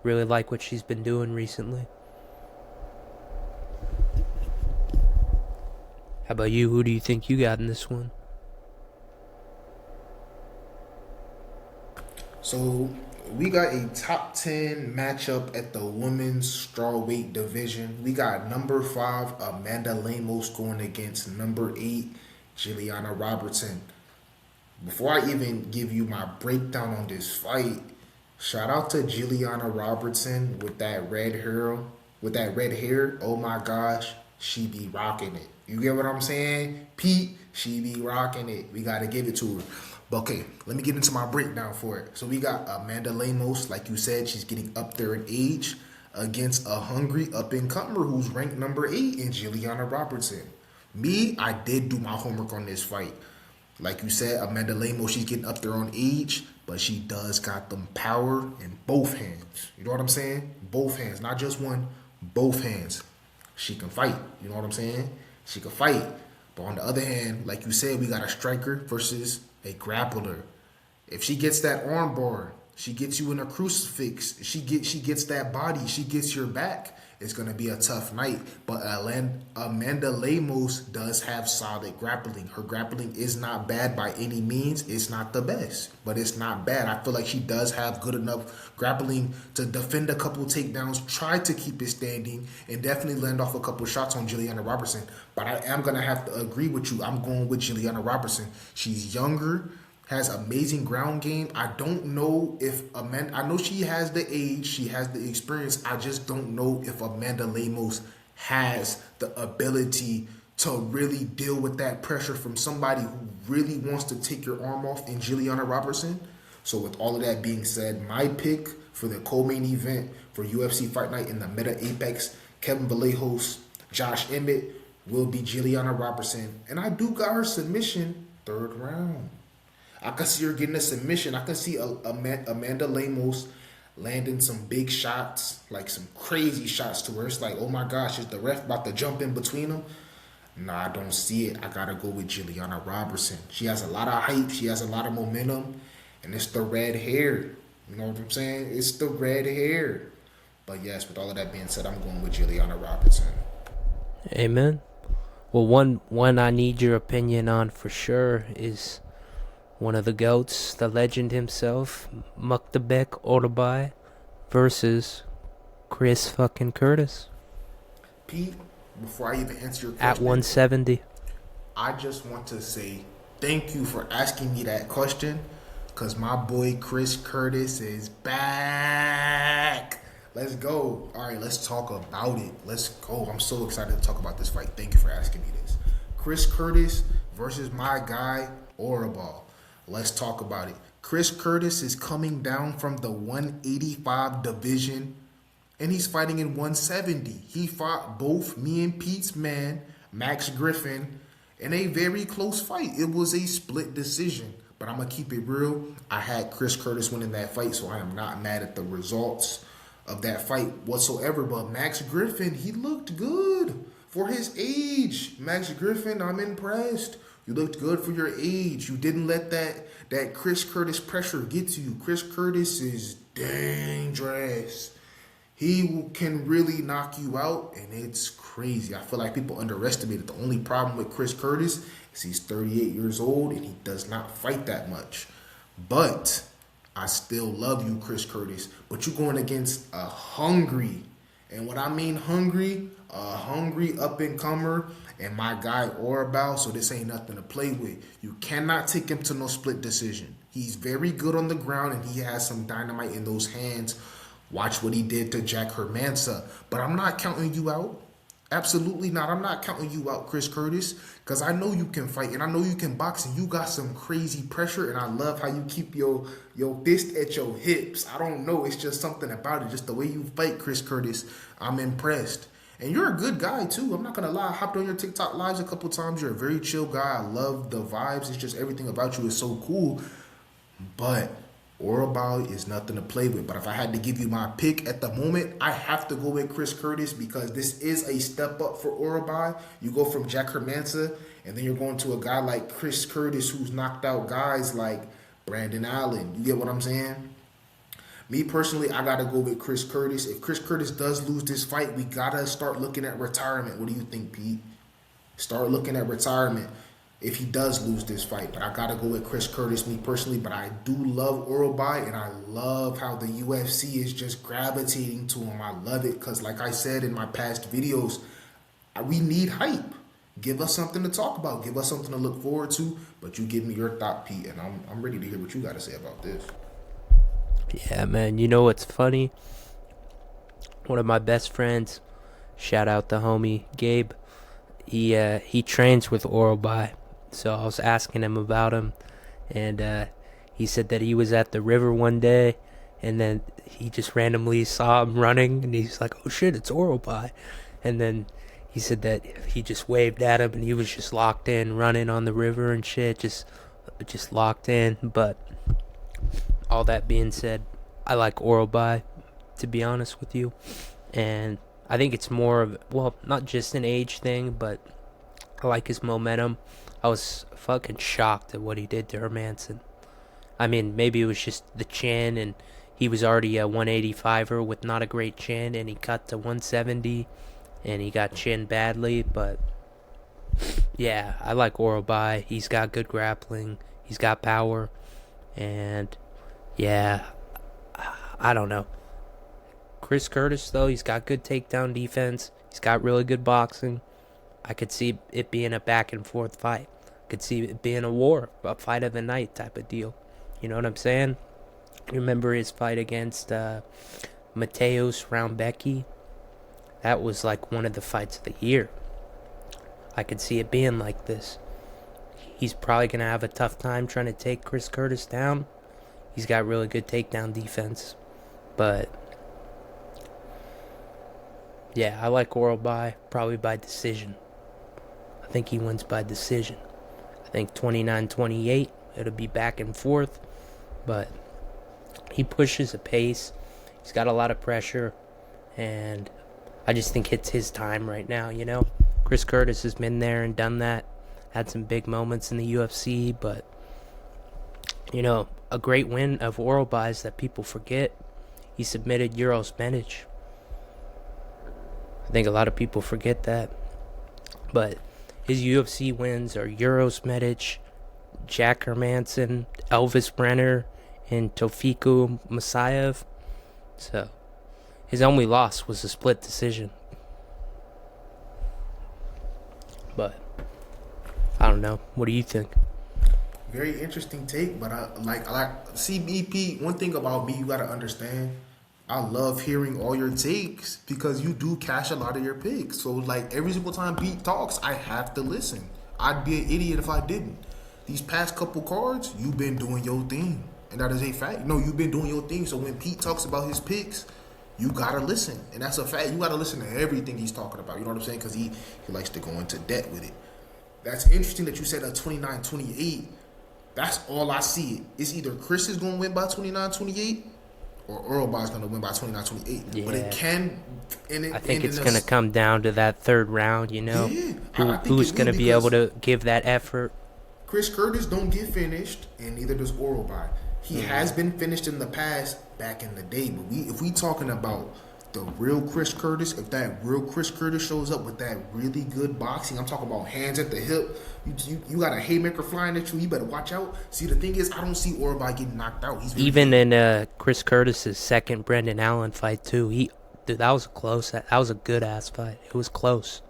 Really like what she's been doing recently. How about you? Who do you think you got in this one? So we got a top 10 matchup at the women's strawweight division. We got number 5 Amanda Lemos going against number 8 Juliana Robertson. Before I even give you my breakdown on this fight, shout out to Juliana Robertson with that red hair. With that red hair, oh my gosh, she be rocking it. You get what I'm saying? Pete, she be rocking it. We got to give it to her. But okay, let me get into my breakdown for it. So we got Amanda Lemos, like you said, she's getting up there in age against a hungry up-and-comer who's ranked number 8 in Juliana Robertson. Me, I did do my homework on this fight. Like you said, Amanda Lemos, she's getting up there on age, but she does got them power in both hands. You know what I'm saying? Both hands, not just one, both hands. She can fight. You know what I'm saying? She can fight. But on the other hand, like you said, we got a striker versus a grappler. If she gets that arm bar, she gets you in a crucifix, she gets that body, she gets your back, it's going to be a tough night. But Amanda Lemos does have solid grappling. Her grappling is not bad by any means. It's not the best, but it's not bad. I feel like she does have good enough grappling to defend a couple takedowns, try to keep it standing, and definitely land off a couple shots on Juliana Robertson. But I am going to have to agree with you. I'm going with Juliana Robertson. She's younger, has amazing ground game. I don't know if Amanda, I know she has the age, she has the experience. I just don't know if Amanda Lemos has the ability to really deal with that pressure from somebody who really wants to take your arm off in Juliana Robertson. So with all of that being said, my pick for the co-main event for UFC Fight Night in the Meta Apex, Kevin Vallejos, Josh Emmett, will be Juliana Robertson. And I do got her submission 3rd round. I can see her getting a submission. I can see Amanda Lemos landing some big shots, like some crazy shots to her. It's like, oh my gosh, is the ref about to jump in between them? Nah, I don't see it. I got to go with Juliana Robertson. She has a lot of hype. She has a lot of momentum. And it's the red hair. You know what I'm saying? It's the red hair. But yes, with all of that being said, I'm going with Juliana Robertson. Amen. Well, one I need your opinion on for sure is one of the GOATs, the legend himself, Muktabek Otabai versus Chris fucking Curtis. Pete, before I even answer your question, at 170. I just want to say thank you for asking me that question, because my boy Chris Curtis is back. Let's go. All right, let's talk about it. Let's go. I'm so excited to talk about this fight. Thank you for asking me this. Chris Curtis versus my guy, Orabal. Let's talk about it. Chris Curtis is coming down from the 185 division, and he's fighting in 170. He fought both me and Pete's man, Max Griffin, in a very close fight. It was a split decision, but I'm going to keep it real. I had Chris Curtis winning that fight, so I am not mad at the results of that fight whatsoever. But Max Griffin, he looked good for his age. Max Griffin, I'm impressed. You looked good for your age. You didn't let that Chris Curtis pressure get to you. Chris Curtis is dangerous. He can really knock you out, and it's crazy. I feel like people underestimate it. The only problem with Chris Curtis is he's 38 years old, and he does not fight that much. But I still love you, Chris Curtis. But you're going against a hungry, and what I mean hungry, a hungry up-and-comer, and my guy Orabal, so this ain't nothing to play with. You cannot take him to no split decision. He's very good on the ground, and he has some dynamite in those hands. Watch what he did to Jack Hermansa. But I'm not counting you out. Absolutely not. I'm not counting you out, Chris Curtis, because I know you can fight and I know you can box and you got some crazy pressure and I love how you keep your fist at your hips. I don't know. It's just something about it. Just the way you fight, Chris Curtis. I'm impressed. And you're a good guy too. I'm not gonna lie. I hopped on your TikTok lives a couple times. You're a very chill guy. I love the vibes. It's just everything about you is so cool. But Orobal is nothing to play with. But if I had to give you my pick at the moment, I have to go with Chris Curtis because this is a step up for Orobal. You go from Jack Hermansa, and then you're going to a guy like Chris Curtis who's knocked out guys like Brandon Allen. You get what I'm saying? Me personally, I gotta go with Chris Curtis. If Chris Curtis does lose this fight, we gotta start looking at retirement. What do you think, Pete? Start looking at retirement if he does lose this fight. But I gotta go with Chris Curtis, me personally. But I do love Orobai, and I love how the UFC is just gravitating to him. I love it because, like I said in my past videos, we need hype. Give us something to talk about. Give us something to look forward to. But you give me your thought, Pete, and I'm ready to hear what you got to say about this. Yeah, man. You know what's funny? One of my best friends, shout out the homie Gabe. He trains with Orobai, so I was asking him about him, and he said that he was at the river one day, and then he just randomly saw him running, and he's like, "Oh shit, it's Orobai," and then he said that he just waved at him, and he was just locked in, running on the river and shit, just locked in. But all that being said, I like Orobai, to be honest with you, and I think it's more of, well, not just an age thing, but I like his momentum. I was fucking shocked at what he did to Hermanson. I mean, maybe it was just the chin, and he was already a 185er with not a great chin, and he cut to 170, and he got chinned badly, but yeah, I like Orobai. He's got good grappling, he's got power, and yeah, I don't know. Chris Curtis, though, he's got good takedown defense. He's got really good boxing. I could see it being a back and forth fight. I could see it being a war, a fight of the night type of deal. You know what I'm saying? You remember his fight against Mateus Raumbecki? That was like one of the fights of the year. I could see it being like this. He's probably going to have a tough time trying to take Chris Curtis down. He's got really good takedown defense. But yeah, I like Orobai, probably by decision. I think he wins by decision. I think 29-28, it'll be back and forth, but he pushes a pace. He's got a lot of pressure, and I just think it's his time right now, you know? Chris Curtis has been there and done that, had some big moments in the UFC, but, you know, a great win of Orobai's that people forget. He submitted Euros Medic. I think a lot of people forget that. But his UFC wins are Euros Medic, Jack Hermanson, Elvis Brenner, and Tofiku Masayev. So his only loss was a split decision. But I don't know. What do you think? Very interesting take, but I like CBP. One thing about me, you gotta understand. I love hearing all your takes because you do cash a lot of your picks. So like every single time Pete talks, I have to listen. I'd be an idiot if I didn't. These past couple cards, you've been doing your thing, and that is a fact. No, you've been doing your thing. So when Pete talks about his picks, you gotta listen, and that's a fact. You gotta listen to everything he's talking about. You know what I'm saying? Because he likes to go into debt with it. That's interesting that you said a 29-28. That's all I see. It's either Chris is going to win by 29-28 or Orobai's going to win by 29-28. Yeah. But it can... I think it's going to come down to that third round, you know? Yeah. Who's going to be able to give that effort? Chris Curtis don't get finished, and neither does Orobai. He has been finished in the past, back in the day. But if we talking about the real Chris Curtis, if that real Chris Curtis shows up with that really good boxing, I'm talking about hands at the hip, you got a haymaker flying at you, you better watch out. See, the thing is, I don't see Orobai getting knocked out. Even in Chris Curtis's second Brendan Allen fight too, dude, that was close. That was a good ass fight. It was close.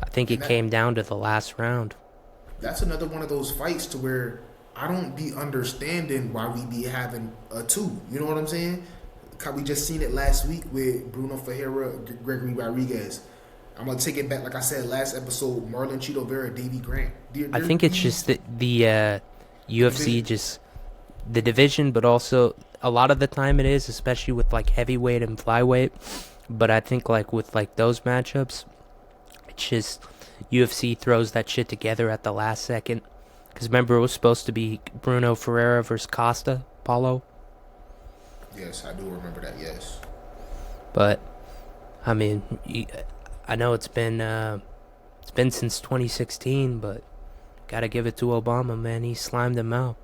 I think it came down to the last round. That's another one of those fights to where I don't be understanding why we be having a two. You know what I'm saying? We just seen it last week with Bruno Ferreira, Gregory Rodriguez. I'm gonna take it back, like I said last episode. Marlon Cheeto Vera, Davey Grant. I think it's just the UFC division. just the division, but also a lot of the time it is, especially with like heavyweight and flyweight. But I think like with like those matchups, it's just UFC throws that shit together at the last second. Because remember, it was supposed to be Bruno Ferreira versus Costa Paulo. Yes, I do remember that. Yes. But I mean, I know it's been since 2016, but gotta give it to Obama, man. He slimed them out.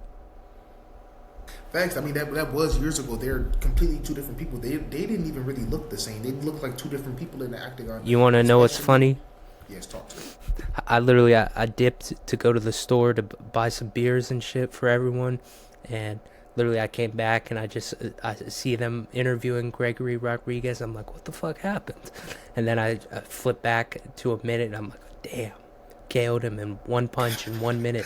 Facts. I mean, that was years ago. They're completely two different people. They didn't even really look the same. They looked like two different people in the octagon. You want to know what's funny? Yes, talk to me. I dipped to go to the store to buy some beers and shit for everyone, and literally I came back and I see them interviewing Gregory Rodriguez. I'm like, what the fuck happened? And then I flip back to a minute and I'm like, damn, KO'd him in one punch in 1 minute.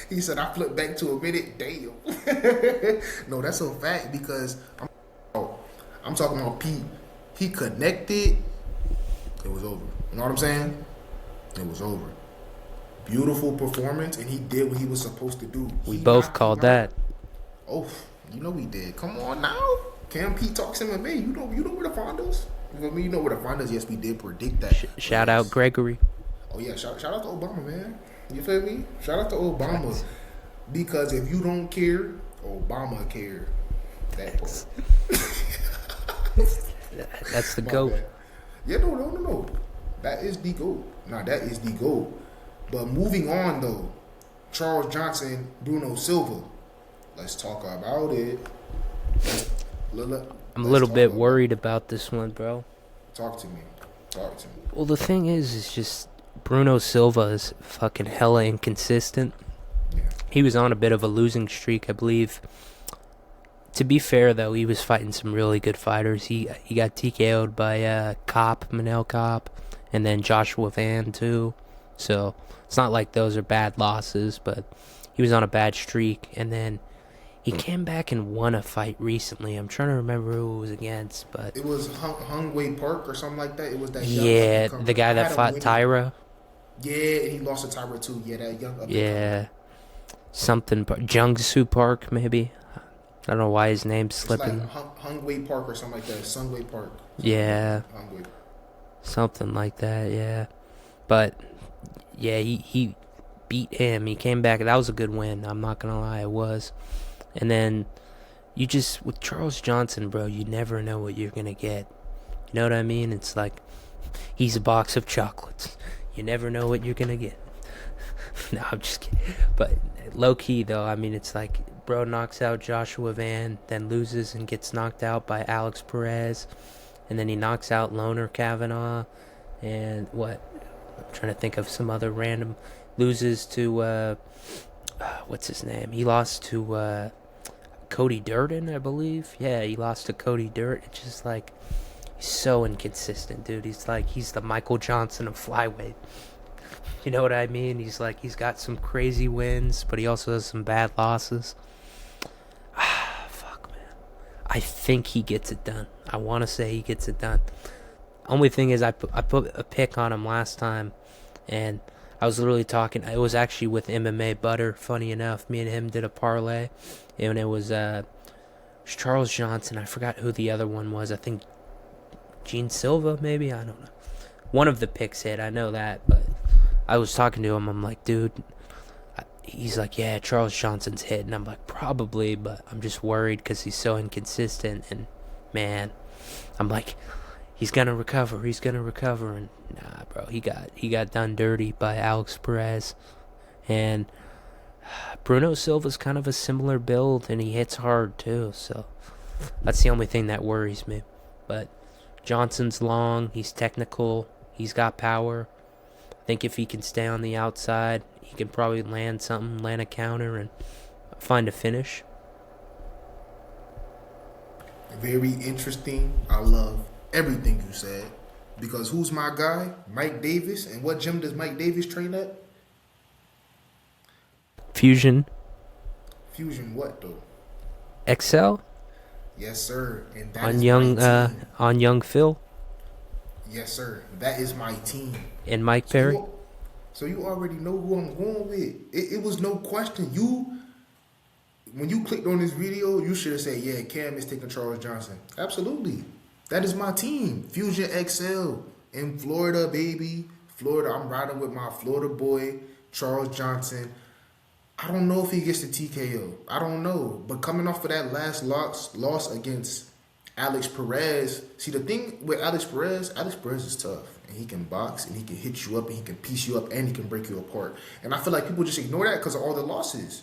He said, I flipped back to a minute. Damn. No, that's a fact because I'm talking about Pete. He connected. It was over. You know what I'm saying? It was over. Beautiful performance, and he did what he was supposed to do. We both called that. Oh, you know we did. Come on now. Cam Pete talks MMA. You know where to find us. You know me. You know where to find us. Yes, we did predict that. Shout out Gregory. Oh yeah, shout out to Obama, man. You feel me? Shout out to Obama. Because if you don't care, Obama care. That part. That's the GOAT. Yeah, no. That is the GOAT. Nah, that is the GOAT. But moving on though, Charles Johnson, Bruno Silva. Let's talk about it. I'm a little bit worried about this one, bro. Talk to me. Well, the thing is just Bruno Silva is fucking hella inconsistent. Yeah. He was on a bit of a losing streak, I believe. To be fair, though, he was fighting some really good fighters. He got TKO'd by Manel Kopp, and then Joshua Van, too. So, it's not like those are bad losses, but he was on a bad streak. And then he came back and won a fight recently. I'm trying to remember who it was against, but... It was Hung Wei Park or something like that. It was that young the guy that fought Tyra. Yeah, and he lost to Tyra, too. Yeah, that young something... Jungsu Park, maybe? I don't know why his name's slipping. It's like Hung Wei Park or something like that. Sung Wei Park. Yeah. Something like that, yeah. But, yeah, he beat him. He came back. That was a good win. I'm not going to lie, it was. And then, with Charles Johnson, bro, you never know what you're going to get. You know what I mean? It's like, he's a box of chocolates. You never know what you're going to get. No, I'm just kidding. But, low-key, though, I mean, it's like... Bro knocks out Joshua Van, then loses and gets knocked out by Alex Perez, and then he knocks out Loner Kavanaugh, and I'm trying to think of some other random, loses to, what's his name? He lost to, Cody Durden, I believe. Yeah, he lost to Cody Durden. It's just like, he's so inconsistent, dude. He's the Michael Johnson of flyweight. You know what I mean? He's got some crazy wins, but he also has some bad losses. Fuck, man. I think he gets it done. I want to say he gets it done. Only thing is I put a pick on him last time, and I was literally talking. It was actually with MMA Butter, funny enough. Me and him did a parlay, and it was Charles Johnson. I forgot who the other one was. I think Gene Silva, maybe? I don't know. One of the picks hit, I know that, but I was talking to him. I'm like, dude... He's like, yeah, Charles Johnson's hit. And I'm like, probably, but I'm just worried because he's so inconsistent. And, man, I'm like, he's going to recover. And, nah, bro, he got done dirty by Alex Perez. And Bruno Silva's kind of a similar build, and he hits hard, too. So that's the only thing that worries me. But Johnson's long. He's technical. He's got power. I think if he can stay on the outside... He can probably land a counter, and find a finish. Very interesting. I love everything you said. Because who's my guy? Mike Davis. And what gym does Mike Davis train at? Fusion. Fusion what, though? Excel? Yes, sir. And that on is young Phil? Yes, sir. That is my team. And Mike So Perry? you already know who I'm going with. It was no question. When you clicked on this video, you should have said, yeah, Cam is taking Charles Johnson. Absolutely. That is my team. Fusion XL in Florida, baby. Florida. I'm riding with my Florida boy, Charles Johnson. I don't know if he gets the TKO. I don't know. But coming off of that last loss against Alex Perez. See, the thing with Alex Perez is tough. And he can box, and he can hit you up, and he can piece you up, and he can break you apart. And I feel like people just ignore that because of all the losses.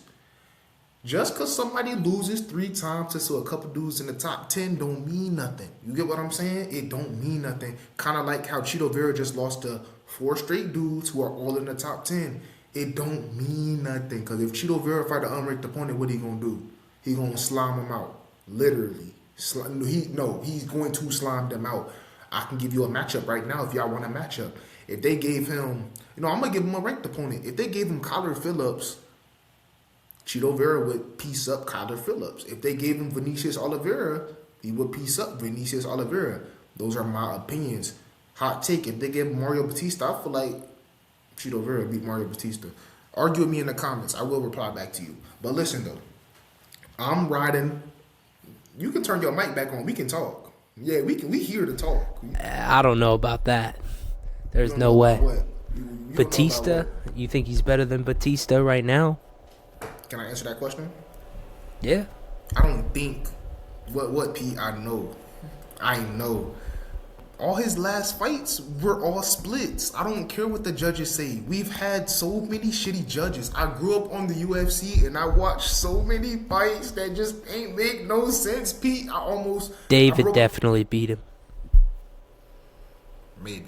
Just because somebody loses 3 times to a couple dudes in the top 10 don't mean nothing. You get what I'm saying? It don't mean nothing. Kind of like how Chito Vera just lost to 4 straight dudes who are all in the top 10. It don't mean nothing. Because if Chito Vera fight an unranked opponent, what he going to do? He going to slime him out. Literally. He's going to slime them out. I can give you a matchup right now if y'all want a matchup. If they gave him, I'm going to give him a ranked opponent. If they gave him Kyler Phillips, Chito Vera would piece up Kyler Phillips. If they gave him Vinicius Oliveira, he would piece up Vinicius Oliveira. Those are my opinions. Hot take, if they gave him Mario Batista, I feel like Chito Vera beat Mario Batista. Argue with me in the comments. I will reply back to you. But listen, though. I'm riding. You can turn your mic back on. We can talk. Yeah, we here to talk. I don't know about that. There's no way. Batista? You think he's better than Batista right now? Can I answer that question? Yeah. I don't think. What Pete? I know. All his last fights were all splits. I don't care what the judges say. We've had so many shitty judges. I grew up on the UFC and I watched so many fights that just ain't make no sense, Pete. David definitely beat him. Maybe.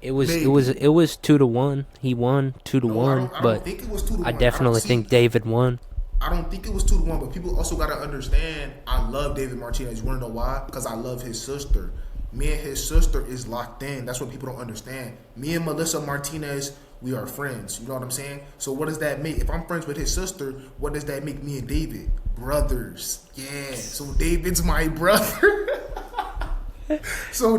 It was 2-1. He won 2-1, but think it was 2-1. I definitely think David won. I don't think it was 2-1, but people also gotta understand. I love David Martinez. You wanna know why? Because I love his sister. Me and his sister is locked in. That's what people don't understand. Me and Melissa Martinez, we are friends. You know what I'm saying? So what does that make? If I'm friends with his sister, what does that make me and David? Brothers. Yeah. So David's my brother.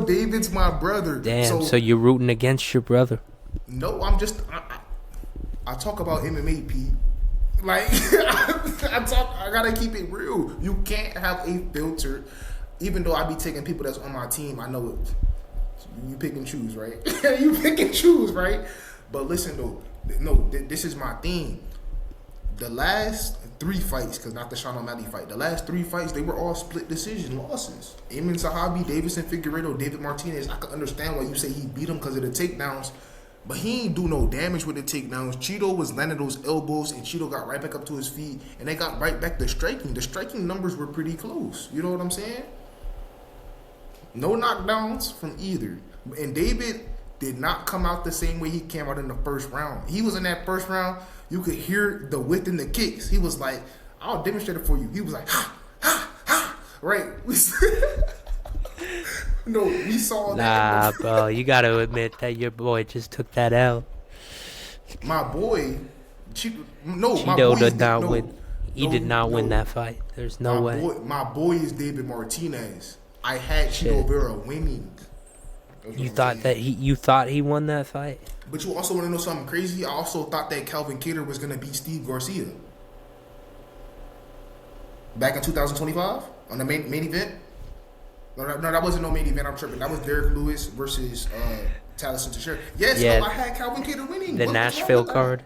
David's my brother. Damn, so you're rooting against your brother. No, I'm just... I talk about MMA, Pete. Like, I gotta keep it real. You can't have a filter. Even though I be taking people that's on my team, I know it. You pick and choose, right? You pick and choose, right? But listen, though. No, this is my thing. The last 3 fights, because not the Sean O'Malley fight, the last 3 fights, they were all split decision losses. Amin Sahabi, Davison Figueiredo, David Martinez. I can understand why you say he beat him because of the takedowns. But he ain't do no damage with the takedowns. Cheeto was landing those elbows, and Cheeto got right back up to his feet, and they got right back to striking. The striking numbers were pretty close. You know what I'm saying? No knockdowns from either. And David did not come out the same way he came out in the first round. He was in that first round. You could hear the width in the kicks. He was like, I'll demonstrate it for you. He was like, ha, ha, ha. Right. No, we saw that. Nah, bro. You got to admit that your boy just took that out. My boy, Cheeto did not win. He did not win that fight. There's no way. My boy is David Martinez. I had Cheeto Vera winning. You thought he won that fight? But you also want to know something crazy? I also thought that Calvin Kattar was going to beat Steve Garcia. Back in 2025 on the main event. No, that wasn't no main event. I'm tripping. That was Derek Lewis versus Taliesin Teixeira. Yes, yeah. No, I had Calvin Kattar winning. The Nashville card.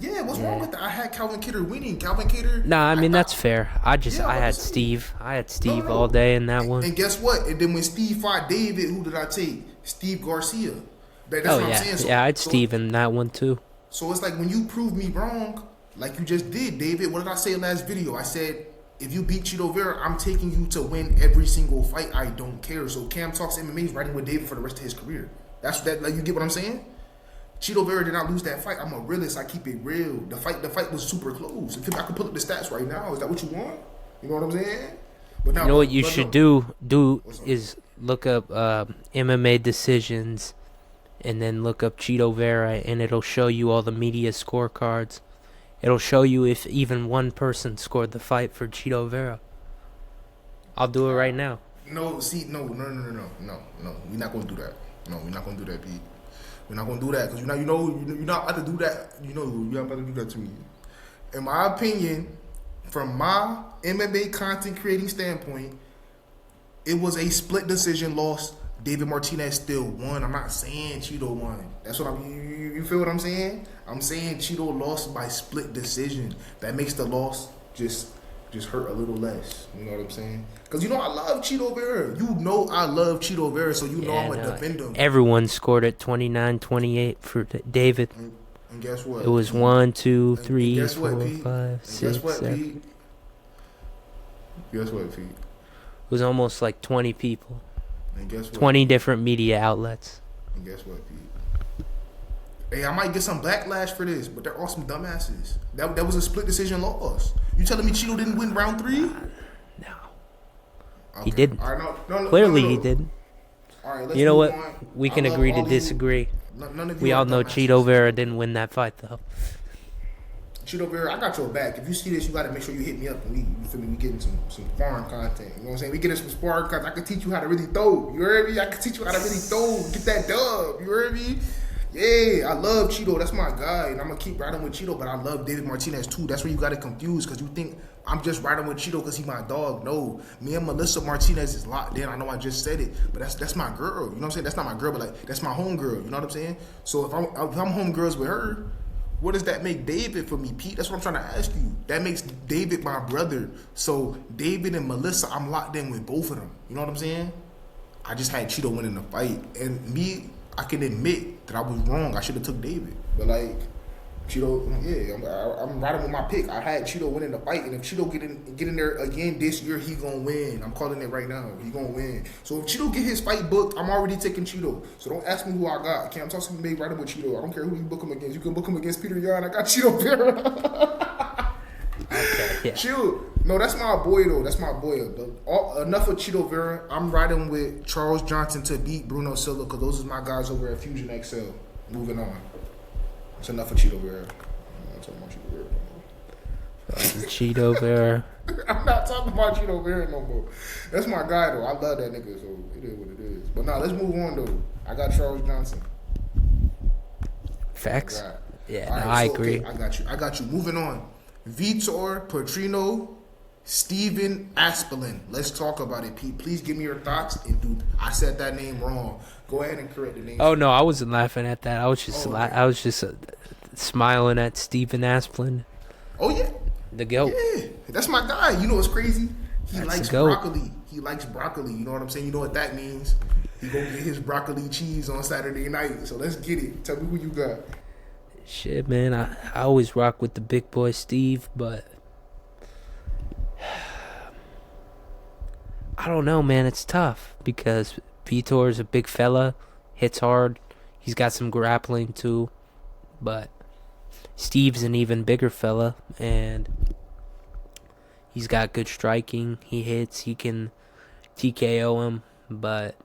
Yeah, what's wrong with that? I had Calvin Kattar winning. Calvin Kattar. Nah, I mean that's fair. I had Steve. I had Steve all day in that one. And guess what? And then when Steve fought David, who did I take? Steve Garcia. That's what I'm saying. I had Steve in that one too. So it's like when you prove me wrong, like you just did, David. What did I say in last video? I said, if you beat Cheeto Vera, I'm taking you to win every single fight. I don't care. So Cam Talks MMA is riding with David for the rest of his career. That's that. Like, you get what I'm saying? Cheeto Vera did not lose that fight. I'm a realist. I keep it real. The fight was super close. If I could put up the stats right now, is that what you want? You know what I'm saying? But now, you know what you should do is look up MMA decisions, and then look up Cheeto Vera, and it'll show you all the media scorecards. It'll show you if even one person scored the fight for Cheeto Vera. I'll do it right now. No. We're not going to do that. No, we're not gonna do that, Pete. We're not gonna do that because you're not about to do that. You know, you're not about to do that to me. In my opinion, from my MMA content creating standpoint, it was a split decision loss. David Martinez still won. I'm not saying Cheeto won. That's what you feel what I'm saying? I'm saying Cheeto lost by split decision. That makes the loss just hurt a little less. You know what I'm saying? Because I love Cheeto Vera. You know I love Cheeto Vera, so I'm going to defend him. Everyone scored at 29-28 for David. And guess what? It was 1, 2, 3, 4, 5, 6, guess what, 7. Pete? Guess what, Pete? It was almost like 20 people. And guess what? 20 different media outlets. And guess what, Pete? Hey, I might get some backlash for this, but they're all some dumbasses. That was a split decision loss. You telling me Cheeto didn't win round 3? No. Okay. He didn't. All right, no, Clearly he didn't. All right, let's you know what? on. We can agree to disagree. We all know Cheeto Vera didn't win that fight, though. Cheeto Vera, I got your back. If you see this, you got to make sure you hit me up and we getting some foreign content. You know what I'm saying? We getting some sparring content. I can teach you how to really throw. You heard me? I can teach you how to really throw. Get that dub. You heard me? Yeah, I love Cheeto. That's my guy. And I'm going to keep riding with Cheeto, but I love David Martinez too. That's where you got it confused because you think I'm just riding with Cheeto because he's my dog. No, me and Melissa Martinez is locked in. I know I just said it, but that's my girl. You know what I'm saying? That's not my girl, but like that's my home girl. You know what I'm saying? So if I'm home girls with her, what does that make David for me, Pete? That's what I'm trying to ask you. That makes David my brother. So David and Melissa, I'm locked in with both of them. You know what I'm saying? I just had Cheeto winning the fight, and me, I can admit that I was wrong. I should have took David, but like Cheeto, yeah, I'm riding with my pick. I had Cheeto winning the fight, and if Cheeto get in there again this year, he gonna win. I'm calling it right now. He gonna win. So if Cheeto get his fight booked, I'm already taking Cheeto. So don't ask me who I got. Okay, I'm talking to me riding with Cheeto. I don't care who you book him against. You can book him against Peter Yan. I got Cheeto Vera. Okay, yeah. Chill. No, that's my boy though. That's my boy. Enough of Cheeto Vera. I'm riding with Charles Johnson to beat Bruno Silva because those are my guys over at Fusion XL. Moving on. It's enough of Cheeto Vera. I'm not talking about Cheeto Vera no more. Cheeto Vera. I'm not talking about Cheeto Vera no more. That's my guy though. I love that nigga, so it is what it is. But now let's move on though. I got Charles Johnson. Facts. Yeah, right, I agree. Okay, I got you. Moving on. Vitor Petrino, Steven Aspelin. Let's talk about it, Pete. Please give me your thoughts. And I said that name wrong. Go ahead and correct the name. Oh no, I wasn't laughing at that. I was just smiling at Steven Aspelin. Oh yeah, the GOAT. Yeah, that's my guy. You know what's crazy? He likes the GOAT. broccoli. He likes broccoli. You know what I'm saying? You know what that means? He go get his broccoli cheese on Saturday night. So let's get it. Tell me who you got. Shit, man, I always rock with the big boy Steve, but I don't know, man. It's tough because Vitor is a big fella, hits hard. He's got some grappling too, but Steve's an even bigger fella, and he's got good striking. He hits. He can TKO him, but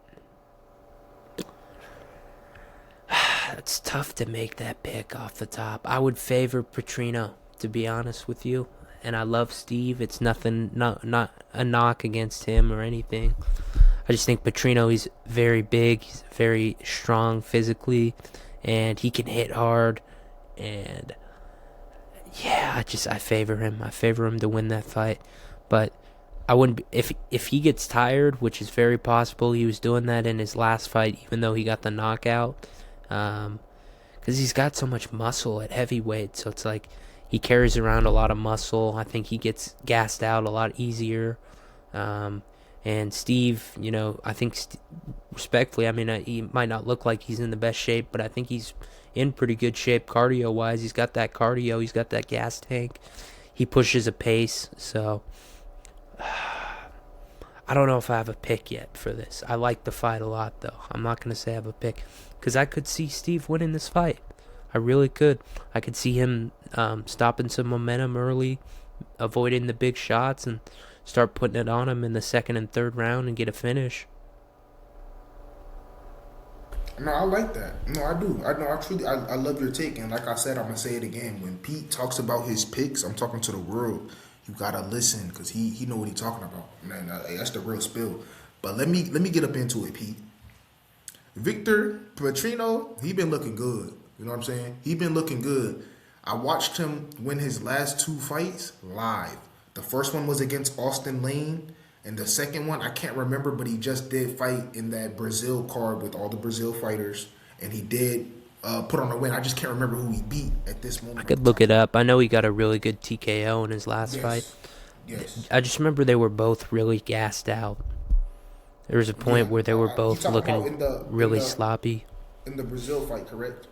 it's tough to make that pick off the top. I would favor Petrino, to be honest with you. And I love Steve. It's nothing, not a knock against him or anything. I just think Petrino, he's very big. He's very strong physically. And he can hit hard. And yeah, I favor him. I favor him to win that fight. But I wouldn't be, if he gets tired, which is very possible. He was doing that in his last fight, even though he got the knockout. Because he's got so much muscle at heavyweight, so it's like he carries around a lot of muscle. I think he gets gassed out a lot easier. And Steve, I think respectfully, I mean, he might not look like he's in the best shape, but I think he's in pretty good shape cardio-wise. He's got that cardio. He's got that gas tank. He pushes a pace, so I don't know if I have a pick yet for this. I like the fight a lot, though. I'm not going to say I have a pick. Because I could see Steve winning this fight. I really could. I could see him stopping some momentum early, avoiding the big shots, and start putting it on him in the second and third round and get a finish. No, I like that. No, I do. I love your take. And like I said, I'm going to say it again. When Pete talks about his picks, I'm talking to the world. You got to listen because he know what he's talking about. Man, that's the real spill. But let me get up into it, Pete. Victor Petrino, he been looking good. You know what I'm saying? He been looking good. I watched him win his last 2 fights live. The first one was against Austin Lane, and the second one I can't remember, but he just did fight in that Brazil card with all the Brazil fighters, and he did put on a win. I just can't remember who he beat at this moment. I could look it up. I know he got a really good TKO in his last fight. Yes. I just remember they were both really gassed out. There was a point where they were both looking really sloppy. In the Brazil fight, correct?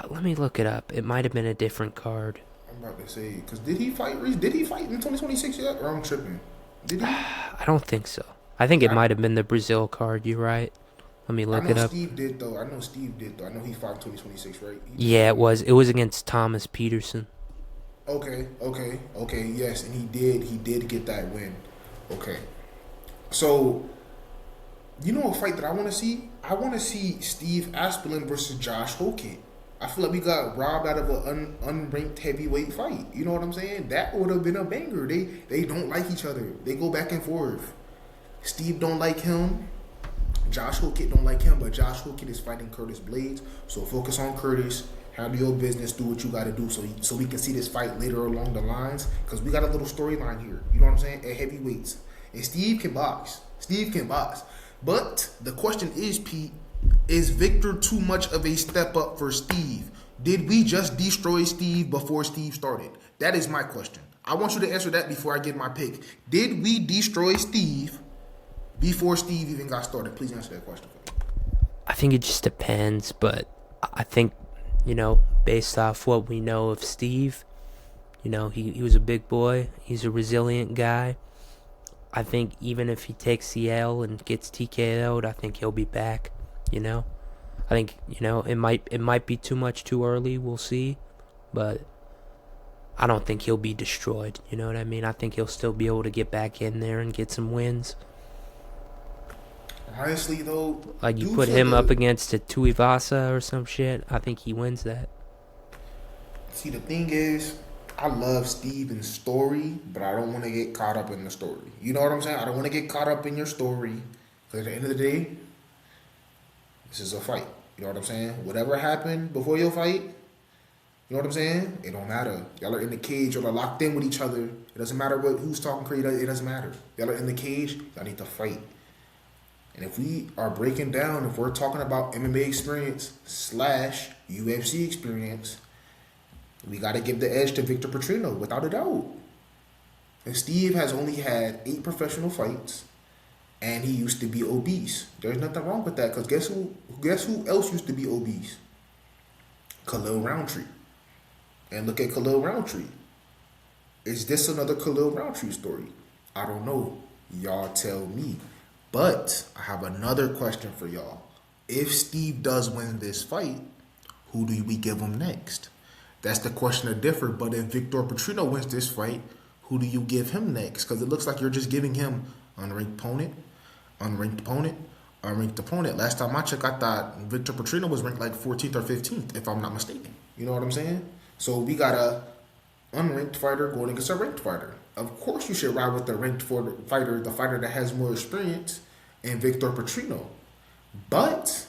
Let me look it up. It might have been a different card. I'm about to say, because did he fight in 2026 yet? Or I'm tripping. Did he? I don't think so. I think it might have been the Brazil card. You're right. Let me look it up. Steve did though. I know Steve did though. I know he fought in 2026, right? Yeah, it was. It was against Thomas Peterson. Okay. Yes, and he did get that win. Okay. So, you know a fight that I want to see? I want to see Steve Aspelin versus Josh Hockett. I feel like we got robbed out of an unranked heavyweight fight. You know what I'm saying? That would have been a banger. They don't like each other. They go back and forth. Steve don't like him. Josh Hockett don't like him, but Josh Hockett is fighting Curtis Blades. So focus on Curtis. Handle your business. Do what you got to do so we can see this fight later along the lines. Because we got a little storyline here. You know what I'm saying? At heavyweights. And Steve can box. But the question is, Pete, is Victor too much of a step up for Steve? Did we just destroy Steve before Steve started? That is my question. I want you to answer that before I give my pick. Did we destroy Steve before Steve even got started? Please answer that question for me. I think it just depends, but I think, based off what we know of Steve, he was a big boy. He's a resilient guy. I think even if he takes the L and gets TKO'd, I think he'll be back. I think it might be too much too early. We'll see, but I don't think he'll be destroyed. You know what I mean? I think he'll still be able to get back in there and get some wins. Honestly, though, like you put him up against a Tuivasa or some shit, I think he wins that. See, the thing is, I love Steven's story, but I don't want to get caught up in the story. You know what I'm saying? I don't want to get caught up in your story. Because at the end of the day, this is a fight. You know what I'm saying? Whatever happened before your fight, you know what I'm saying? It don't matter. Y'all are in the cage. Y'all are locked in with each other. It doesn't matter who's talking crazy. It doesn't matter. Y'all are in the cage. Y'all need to fight. And if we are breaking down, if we're talking about MMA experience / UFC experience, we got to give the edge to Victor Petrino, without a doubt. And Steve has only had 8 professional fights, and he used to be obese. There's nothing wrong with that, because guess who else used to be obese? Khalil Roundtree. And look at Khalil Roundtree. Is this another Khalil Roundtree story? I don't know. Y'all tell me. But I have another question for y'all. If Steve does win this fight, who do we give him next? That's the question that differ. But if Victor Petrino wins this fight, who do you give him next? Because it looks like you're just giving him unranked opponent. Last time I checked, I thought Victor Petrino was ranked like 14th or 15th, if I'm not mistaken. You know what I'm saying? So we got a unranked fighter going against a ranked fighter. Of course you should ride with the ranked fighter, the fighter that has more experience, and Victor Petrino. But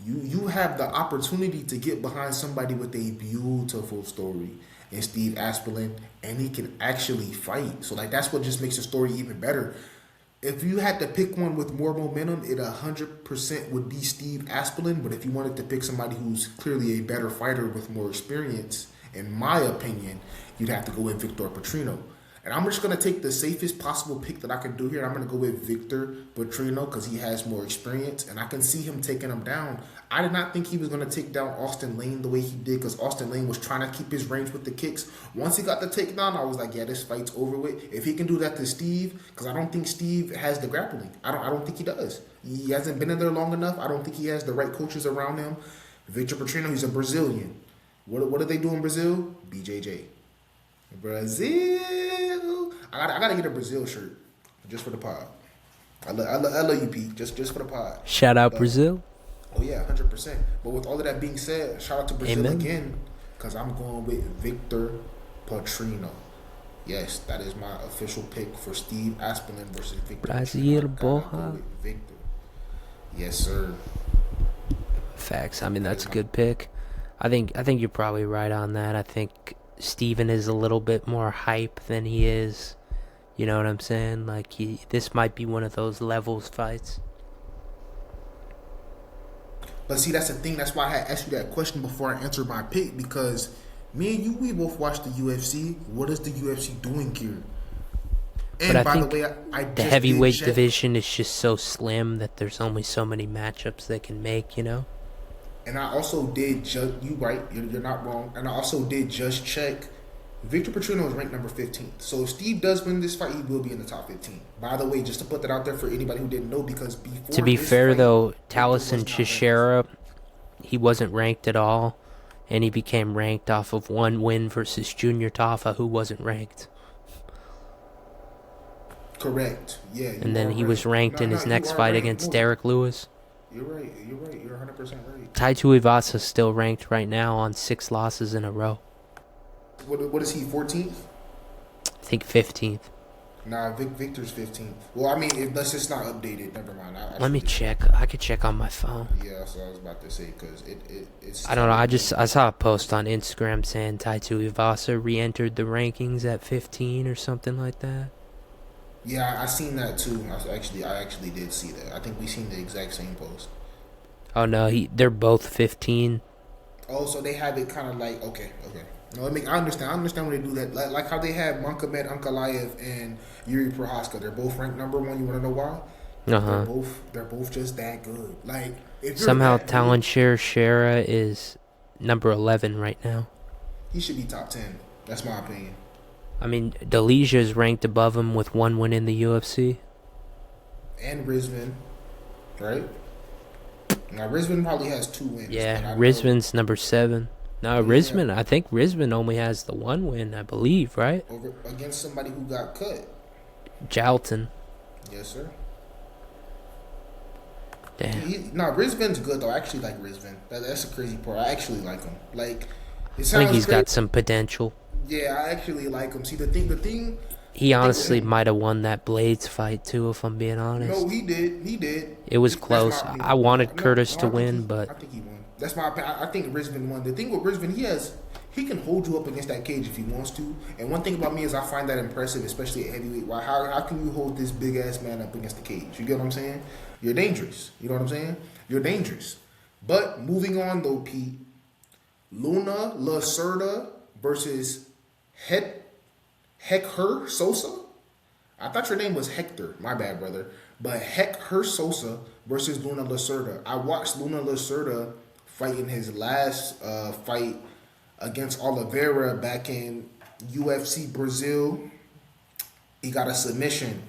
you have the opportunity to get behind somebody with a beautiful story in Steve Aspelin, and he can actually fight. So that's what just makes the story even better. If you had to pick one with more momentum, it 100% would be Steve Aspelin. But if you wanted to pick somebody who's clearly a better fighter with more experience, in my opinion, you'd have to go with Victor Petrino. And I'm just going to take the safest possible pick that I can do here. I'm going to go with Victor Petrino because he has more experience, and I can see him taking him down. I did not think he was going to take down Austin Lane the way he did, because Austin Lane was trying to keep his range with the kicks. Once he got the takedown, I was like, yeah, this fight's over with. If he can do that to Steve, because I don't think Steve has the grappling. I don't think he does. He hasn't been in there long enough. I don't think he has the right coaches around him. Victor Petrino, he's a Brazilian. What do they do in Brazil? BJJ. Brazil. I gotta get a Brazil shirt just for the pod. I love you, Pete. Just for the pod. Shout out Brazil. Oh yeah, 100%. But with all of that being said, shout out to Brazil again, because I'm going with Victor Petrino. Yes, that is my official pick for Steve Aspelin versus Victor Brazil, Petrino. boha. Victor. Yes, sir. Facts. I mean, that's a good pick. I think you're probably right on that. I think Steven is a little bit more hype than he is. You know what I'm saying? Like this might be one of those levels fights. But see, that's the thing. That's why I had asked you that question before I answered my pick, because me and you, we both watch the UFC. What is the UFC doing here? And But I by the think way, I the just heavyweight did check. division is just so slim that there's only so many matchups they can make. You know. And I also did just, you right, you're not wrong. And I also did just check. Victor Petrino is ranked number 15. So if Steve does win this fight, he will be in the top 15. By the way, just to put that out there for anybody who didn't know, because before To be this fair, fight, though, Victor Taliesin was not ranked. Teixeira, he wasn't ranked at all, and he became ranked off of one win versus Junior Tafa, who wasn't ranked. Correct. Yeah. And then he was ranked in his next fight against Derek Lewis. You're right. You're right. You're 100% right. Taito Ivasa's still ranked right now on 6 losses in a row. What is he, 14th? I think 15th. Nah, Victor's 15th. Well, I mean, unless it's not updated, never mind. Let me check. I could check on my phone. Yeah, so I was about to say, because it's... I don't know. I saw a post on Instagram saying Taito Ivasa re-entered the rankings at 15 or something like that. Yeah, I seen that too. I actually did see that. I think we seen the exact same post. Oh no, they're both 15. Oh, so they have it kind of like, okay. No, I understand. I understand when they do that. Like how they have Mankamed Ankalaev and Yuri Prohaska. They're both ranked number 1. You want to know why? They're both just that good. Like if somehow Talon Shera is number 11 right now. He should be top 10. That's my opinion. I mean, Deleja is ranked above him with 1 win in the UFC. And Rizvan, right? Now Rizvan probably has 2 wins. Yeah, Rizvan's number 7. No, Rizvan, I think Rizvan only has the 1 win, I believe, right? Against somebody who got cut. Jalton. Yes, sir. Damn. Rizvan's good though. I actually like Rizvan. That's a crazy part. I actually like him. Like, I think he's got some potential. Yeah, I actually like him. See, the thing. He honestly might have won that Blades fight too, if I'm being honest. No, he did. It was close. I wanted Curtis to win, but I think he won. That's my opinion. I think Rizvan won. The thing with Rizvan, he can hold you up against that cage if he wants to. And one thing about me is I find that impressive, especially at heavyweight. Why? How can you hold this big ass man up against the cage? You get what I'm saying? You're dangerous. You know what I'm saying? You're dangerous. But moving on though, Pete. Luna Lacerda versus Hector Sosa. I thought your name was Hector. My bad, brother. But Hector Sosa versus Luna Lacerda. I watched Luna Lacerda fight in his last fight against Oliveira back in UFC Brazil. He got a submission.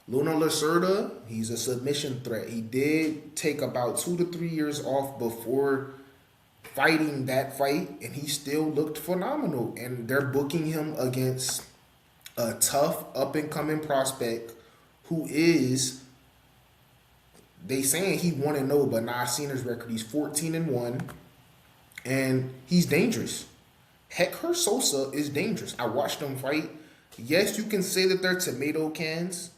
Luna Lacerda, he's a submission threat. He did take about 2 to 3 years off before fighting that fight, and he still looked phenomenal. And they're booking him against a tough up-and-coming prospect who is, they saying he 1-0, but now I've seen his record. He's 14-1, and he's dangerous. Hector Sosa is dangerous. I watched him fight. Yes, you can say that they're tomato cans,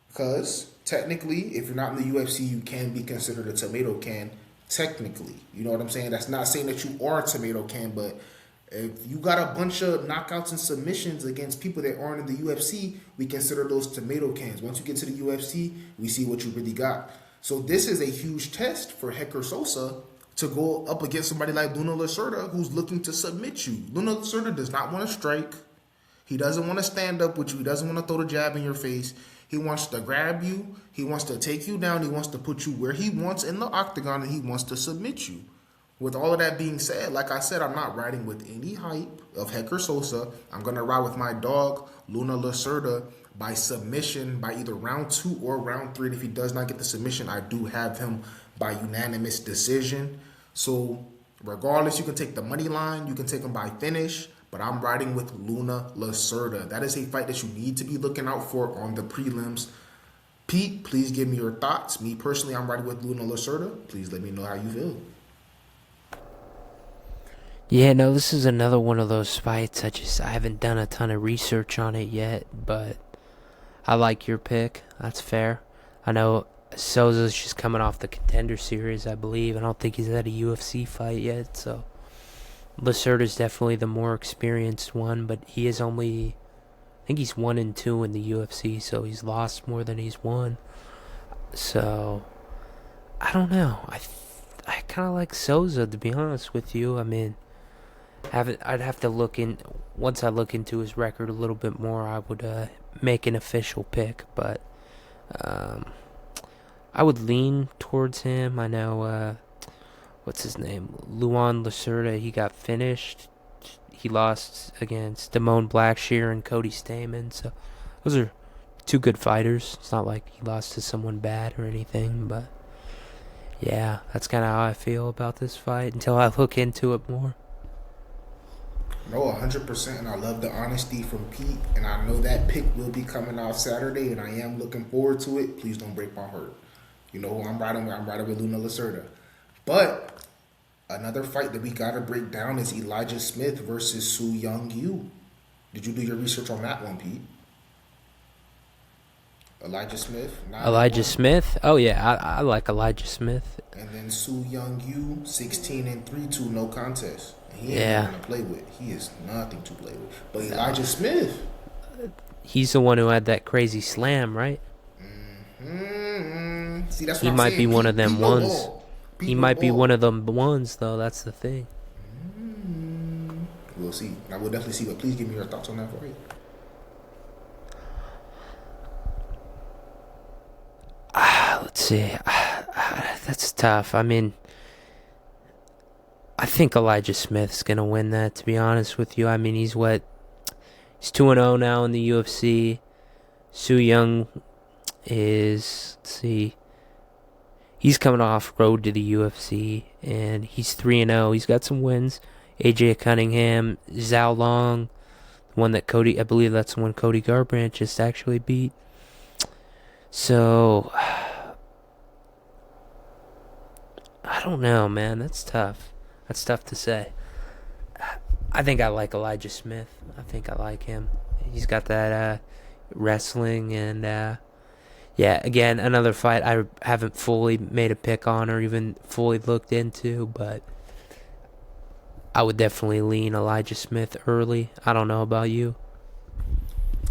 because technically, if you're not in the UFC, you can be considered a tomato can. Technically, you know what I'm saying? That's not saying that you are a tomato can, but if you got a bunch of knockouts and submissions against people that aren't in the UFC, we consider those tomato cans. Once you get to the UFC, we see what you really got. So this is a huge test for Hector Sosa to go up against somebody like Luna Lacerda, who's looking to submit you. Luna Lacerda does not want to strike. He doesn't want to stand up with you. He doesn't want to throw the jab in your face. He wants to grab you. He wants to take you down. He wants to put you where he wants in the octagon, and he wants to submit you. With all of that being said, like I said, I'm not riding with any hype of Hector Sosa. I'm going to ride with my dog, Luna Lacerda, by submission by either round 2 or round 3. And if he does not get the submission, I do have him by unanimous decision. So regardless, you can take the money line. You can take him by finish. But I'm riding with Luna Lacerda. That is a fight that you need to be looking out for on the prelims. Pete, please give me your thoughts. Me personally, I'm riding with Luna Lacerda. Please let me know how you feel. yeah, no, this is another one of those fights. I haven't done a ton of research on it yet, but I like your pick. That's fair. I know Souza's just coming off the Contender Series, I believe. I don't think he's had a UFC fight yet, so Lacerda's definitely the more experienced one, but he is only, I think he's 1-2 in the UFC, so he's lost more than he's won. So I don't know. I kind of like Souza, to be honest with you. I mean, I'd have to look in. Once I look into his record a little bit more, I would make an official pick. But um, I would lean towards him. I know what's his name, Luan Lacerda. He got finished. He lost against Damone Blackshear and Cody Stamen. So those are two good fighters. It's not like he lost to someone bad or anything, but yeah, that's kind of how I feel about this fight until I look into it more. No, 100%, and I love the honesty from Pete, and I know that pick will be coming out Saturday, and I am looking forward to it. Please don't break my heart. You know who I'm riding with? I'm riding with Luna Lacerda. But another fight that we gotta break down is Elijah Smith versus Su Young Yu. Did you do your research on that one, Pete? Elijah Smith. Elijah Smith? Oh yeah, I like Elijah Smith. And then Su Young Yu, 16-3, no contest. And he ain't nothing to play with. He is nothing to play with. But Elijah Smith, he's the one who had that crazy slam, right? See, that's what he I'm might saying. be one of them Pete ones. He might be one of them ones, though. That's the thing. We'll see. I will definitely see. But please give me your thoughts on that fight. Let's see. That's tough. I mean, I think Elijah Smith's gonna win that. To be honest with you, I mean, he's 2-0 now in the UFC. Su Young is, let's see, he's coming off road to the UFC, and he's 3-0. He's got some wins. AJ Cunningham, Zhao Long, the one that I believe that's the one Cody Garbrandt just actually beat. So I don't know, man. That's tough. That's tough to say. I think I like Elijah Smith. I think I like him. He's got that wrestling, and yeah, again, another fight I haven't fully made a pick on or even fully looked into, but I would definitely lean Elijah Smith early. I don't know about you.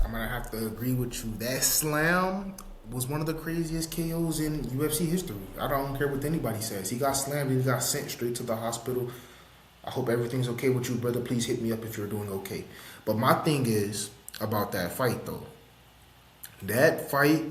I'm going to have to agree with you. That slam was one of the craziest KOs in UFC history. I don't care what anybody says. He got slammed and he got sent straight to the hospital. I hope everything's okay with you, brother. Please hit me up if you're doing okay. But my thing is about that fight, though. That fight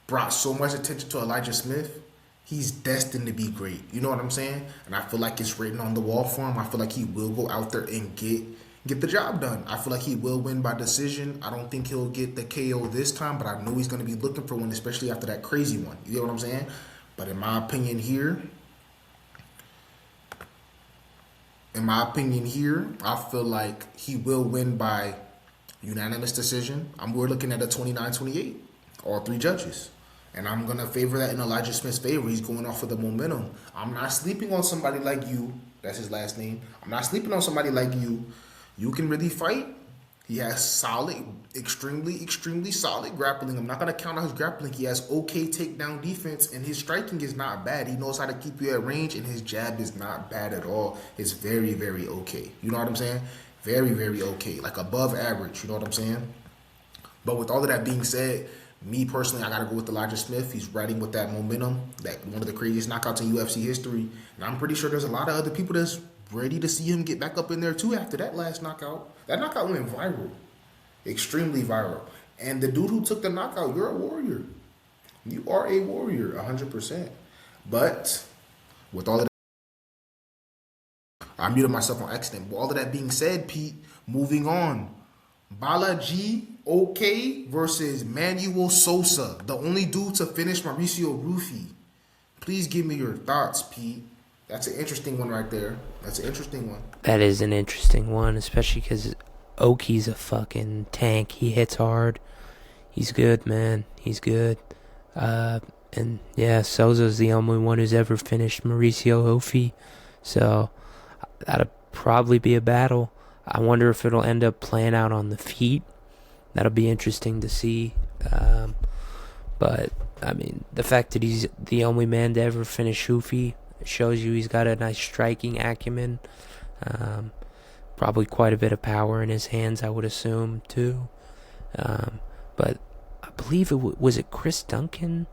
brought so much attention to Elijah Smith. He's destined to be great. You know what I'm saying? And I feel like it's written on the wall for him. I feel like he will go out there and get the job done. I feel like he will win by decision. I don't think he'll get the KO this time, but I know he's going to be looking for one, especially after that crazy one. You know what I'm saying? But in my opinion here, I feel like he will win by unanimous decision. We're looking at a 29-28, all three judges. And I'm going to favor that in Elijah Smith's favor. He's going off of the momentum. I'm not sleeping on somebody like you. That's his last name. I'm not sleeping on somebody like you. You can really fight. He has solid, extremely solid grappling. I'm not going to count on his grappling. He has okay takedown defense, and his striking is not bad. He knows how to keep you at range, and his jab is not bad at all. It's very, very okay. You know what I'm saying? Very, very okay. Like above average. You know what I'm saying? But with all of that being said, me personally, I got to go with Elijah Smith. He's riding with that momentum, that one of the craziest knockouts in UFC history. And I'm pretty sure there's a lot of other people that's ready to see him get back up in there too after that last knockout. That knockout went viral. Extremely viral. And the dude who took the knockout, you're a warrior. You are a warrior, 100%. But with all of that, I muted myself on accident. With all of that being said, Pete, moving on. Balaji OK versus Manuel Sosa, the only dude to finish Mauricio Rufy. Please give me your thoughts, Pete. That's an interesting one right there. That's an interesting one. That is an interesting one, especially because Oki's a fucking tank. He hits hard. He's good, man. He's good. And yeah, Sosa's the only one who's ever finished Mauricio Rufy. So that'll probably be a battle. I wonder if it'll end up playing out on the feet. That'll be interesting to see. But I mean, the fact that he's the only man to ever finish Hoofy shows you he's got a nice striking acumen. Um, Probably quite a bit of power in his hands, I would assume, too. But I believe was it Chris Duncan?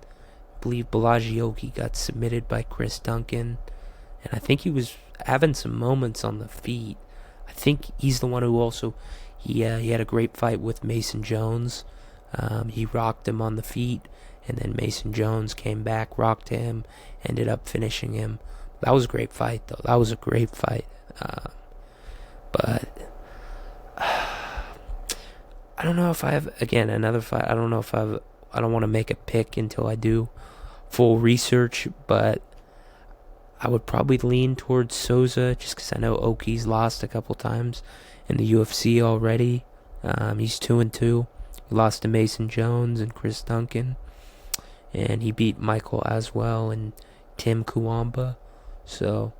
I believe Bellagioki got submitted by Chris Duncan. And I think he was having some moments on the feet. I think he's the one who also, he had a great fight with Mason Jones. He rocked him on the feet, and then Mason Jones came back, rocked him, ended up finishing him. That was a great fight, though. That was a great fight. But I don't know if I have, again, another fight. I don't know if I don't want to make a pick until I do full research, but I would probably lean towards Souza just because I know Oki's lost a couple times in the UFC already. He's 2-2. He lost to Mason Jones and Chris Duncan, and he beat Michael Aswell and Tim Kuwamba. So,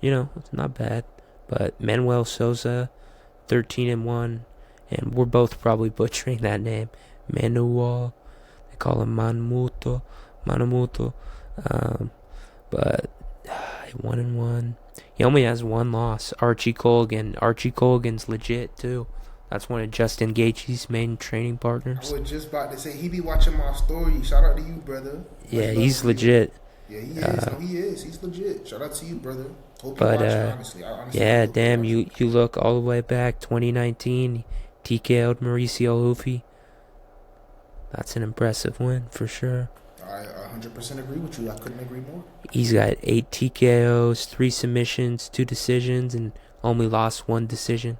it's not bad. But Manuel Souza, 13-1, and we're both probably butchering that name. Manuel, they call him Manamuto. But 1-1. He only has one loss. Archie Colgan. Archie Colgan's legit too. That's one of Justin Gaethje's main training partners. I was just about to say he be watching my story. Shout out to you, brother. Yeah, he's legit. Yeah, he is. No, he is. He's legit. Shout out to you, brother. Hope but you watch it, honestly. yeah, damn, you look all the way back 2019, TKO'd Mauricio Hoofy. That's an impressive win for sure. I 100% agree with you. I couldn't agree more. He's got 8 TKOs, 3 submissions, 2 decisions, and only lost 1 decision.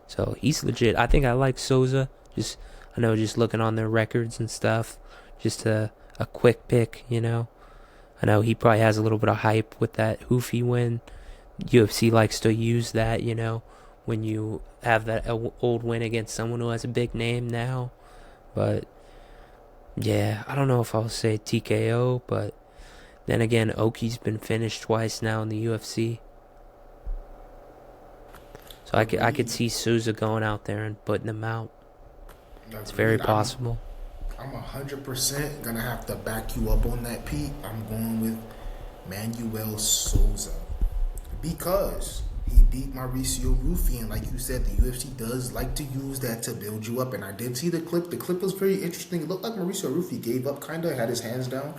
So he's legit. I think I like Souza. Just looking on their records and stuff. Just a quick pick, I know he probably has a little bit of hype with that Hoofy win. UFC likes to use that, when you have that old win against someone who has a big name now. But, yeah, I don't know if I'll say TKO, but then again, Oki's been finished twice now in the UFC. So I could see Souza going out there and putting him out. It's very possible. I'm 100% gonna have to back you up on that, Pete. I'm going with Manuel Souza because he beat Mauricio Rufy, and like you said, the UFC does like to use that to build you up. And I did see the clip. The clip was very interesting. It looked like Mauricio Rufy gave up, kinda had his hands down.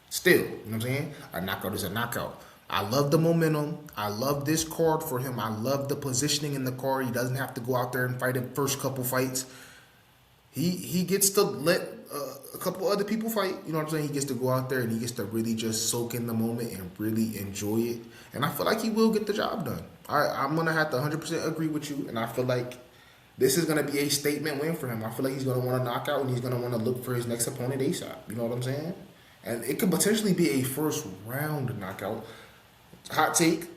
Still, you know what I'm saying? A knockout is a knockout. I love the momentum. I love this card for him. I love the positioning in the card. He doesn't have to go out there and fight in first couple fights. He gets to let a couple other people fight. You know what I'm saying? He gets to go out there and he gets to really just soak in the moment and really enjoy it. And I feel like he will get the job done. I'm going to have to 100% agree with you. And I feel like this is going to be a statement win for him. I feel like he's going to want to knock out and he's going to want to look for his next opponent ASAP. You know what I'm saying? And it could potentially be a first round knockout. Hot take,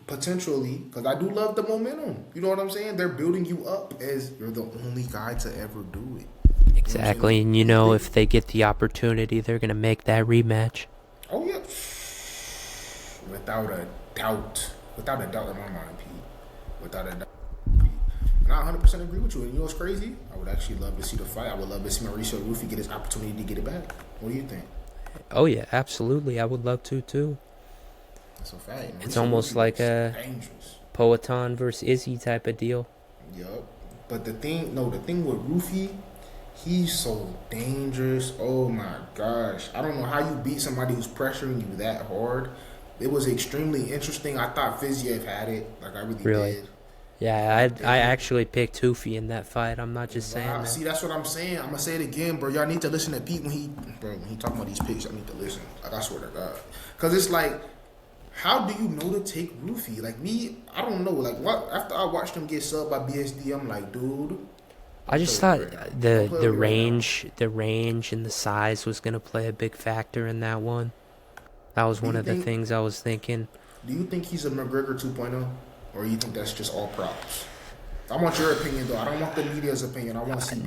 potentially, because I do love the momentum. You know what I'm saying? They're building you up as you're the only guy to ever do it. Exactly, and if they get the opportunity, they're going to make that rematch. Oh, yeah. Without a doubt. Without a doubt in my mind, Pete. Without a doubt. And I 100% agree with you. And you know what's crazy? I would actually love to see the fight. I would love to see Mauricio Rufy get his opportunity to get it back. What do you think? Oh, yeah, absolutely. I would love to, too. That's a fact. It's almost like a Poatan versus Izzy type of deal. Yup. But the thing with Rufy, he's so dangerous. Oh my gosh. I don't know how you beat somebody who's pressuring you that hard. It was extremely interesting. I thought Fiziev had it. Like, I really did. Yeah, I actually picked Hoofy in that fight. I'm not just saying that. See, that's what I'm saying. I'm going to say it again, bro. Y'all need to listen to Pete when he talking about these picks. Y'all need to listen. Like, I swear to God. Because it's like, how do you know to take Rufy? Like, me, I don't know. Like, what? After I watched him get subbed by BSD, I'm like, dude. I just thought the range and the size was going to play a big factor in that one. That was one of the things I was thinking. Do you think he's a McGregor 2.0? Or you think that's just all props? I want your opinion, though. I don't want the media's opinion. I want to see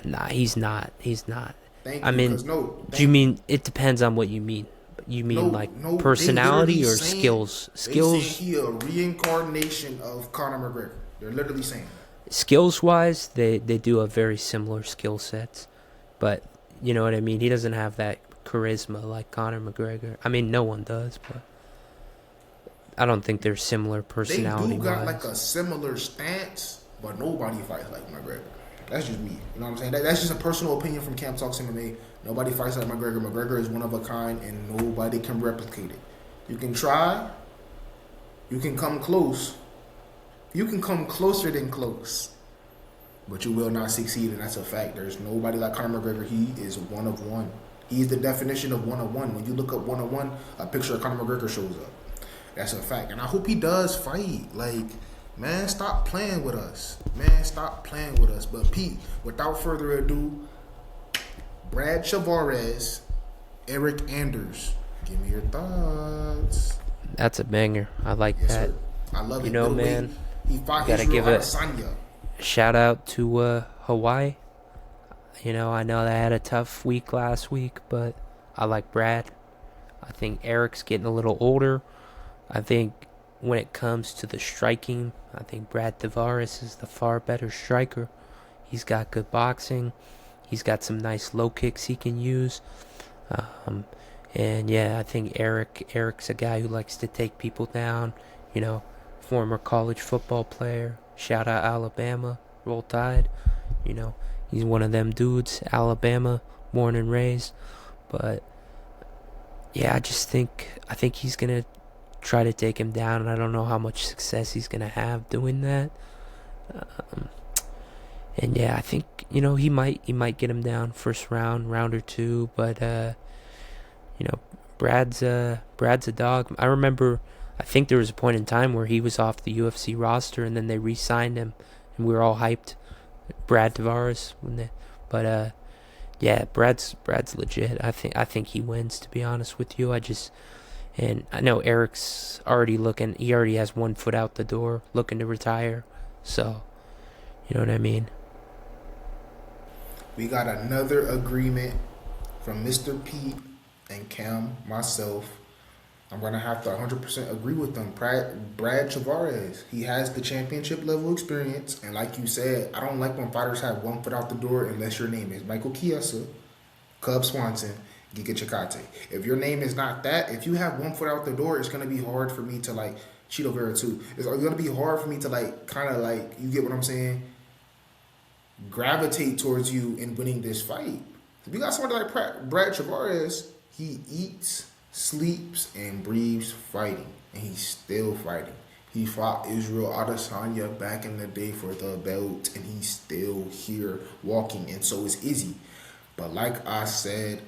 Nah, he's not. He's not. Thank you. I mean, do you mean, it depends on what you mean. You mean personality or skills? Skills. They say he a reincarnation of Conor McGregor. They're literally saying that. Skills-wise, they do have very similar skill sets. But, you know what I mean? He doesn't have that charisma like Conor McGregor. I mean, no one does, but I don't think they're similar They do got like personality-wise. a similar stance, but nobody fights like McGregor. That's just me. You know what I'm saying? That's just a personal opinion from Camp Talks MMA. Nobody fights like McGregor. McGregor is one of a kind, and nobody can replicate it. You can try. You can come close. You can come closer than close. But you will not succeed, and that's a fact. There's nobody like Conor McGregor. He is one of one. He is the definition of one of one. When you look up one of one, a picture of Conor McGregor shows up. That's a fact. And I hope he does fight. Like, man, stop playing with us. Man, stop playing with us. But Pete, without further ado, Brad Tavares, Eric Anders. Give me your thoughts. That's a banger. I like Yes, that. sir. I love it. You know, Middleweight, man, he fought gotta Israel give it Adesanya. shout out to Hawaii. You know, I know they had a tough week last week, but I like Brad. I think Eric's getting a little older. I think when it comes to the striking, I think Brad Tavares is the far better striker. He's got good boxing. He's got some nice low kicks he can use. And yeah, I think Eric's a guy who likes to take people down. You know, former college football player. Shout out Alabama, Roll Tide. You know, he's one of them dudes, Alabama, born and raised. But yeah, I think he's gonna try to take him down, and I don't know how much success he's gonna have doing that. And yeah, I think he might get him down first round or two, but Brad's a dog. I remember, I think there was a point in time where he was off the UFC roster, and then they re-signed him, and we were all hyped. Brad Tavares, but yeah, Brad's legit. I think he wins. To be honest with you, and I know Eric's already looking. He already has one foot out the door, looking to retire. So, you know what I mean. We got another agreement from Mr. Pete and Cam, myself. I'm going to have to 100% agree with them. Brad Tavares, he has the championship level experience. And like you said, I don't like when fighters have one foot out the door unless your name is Michael Chiesa, Cub Swanson, Giga Chikate. If your name is not that, if you have one foot out the door, it's going to be hard for me to like, Cheeto Vera too. It's going to be hard for me to like, kind of like, you get what I'm saying? Gravitate towards you in winning this fight. If you got somebody like Brad Tavares, he eats, sleeps, and breathes fighting, and he's still fighting. He fought Israel Adesanya back in the day for the belt, and he's still here walking, and so is Izzy. But like I said,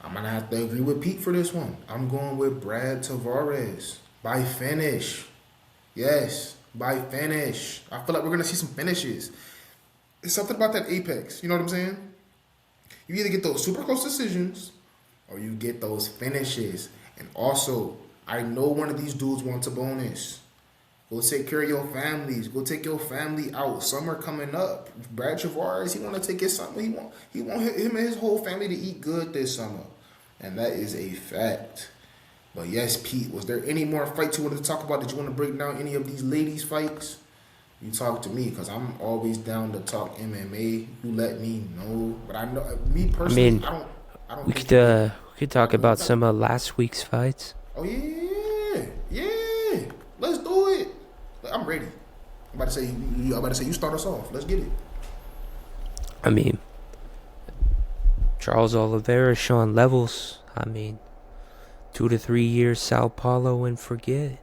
I'm going to have to agree with Pete for this one. I'm going with Brad Tavares by finish. Yes, by finish. I feel like we're going to see some finishes. It's something about that Apex. You know what I'm saying? You either get those super close decisions or you get those finishes. And also, I know one of these dudes wants a bonus. Go take care of your families. Go take your family out. Summer coming up. Brad Tavares, he want to take his summer. He want him and his whole family to eat good this summer. And that is a fact. But yes, Pete, was there any more fights you wanted to talk about? Did you want to break down any of these ladies' fights? You talk to me because I'm always down to talk MMA. You let me know. But I know, me personally, I don't we think could talk about some of last week's fights. Oh yeah. Let's do it. I'm ready. I'm about to say you start us off. Let's get it. I mean, Charles Oliveira, Sean Levels. I mean, 2 to 3 years Sao Paulo and forget.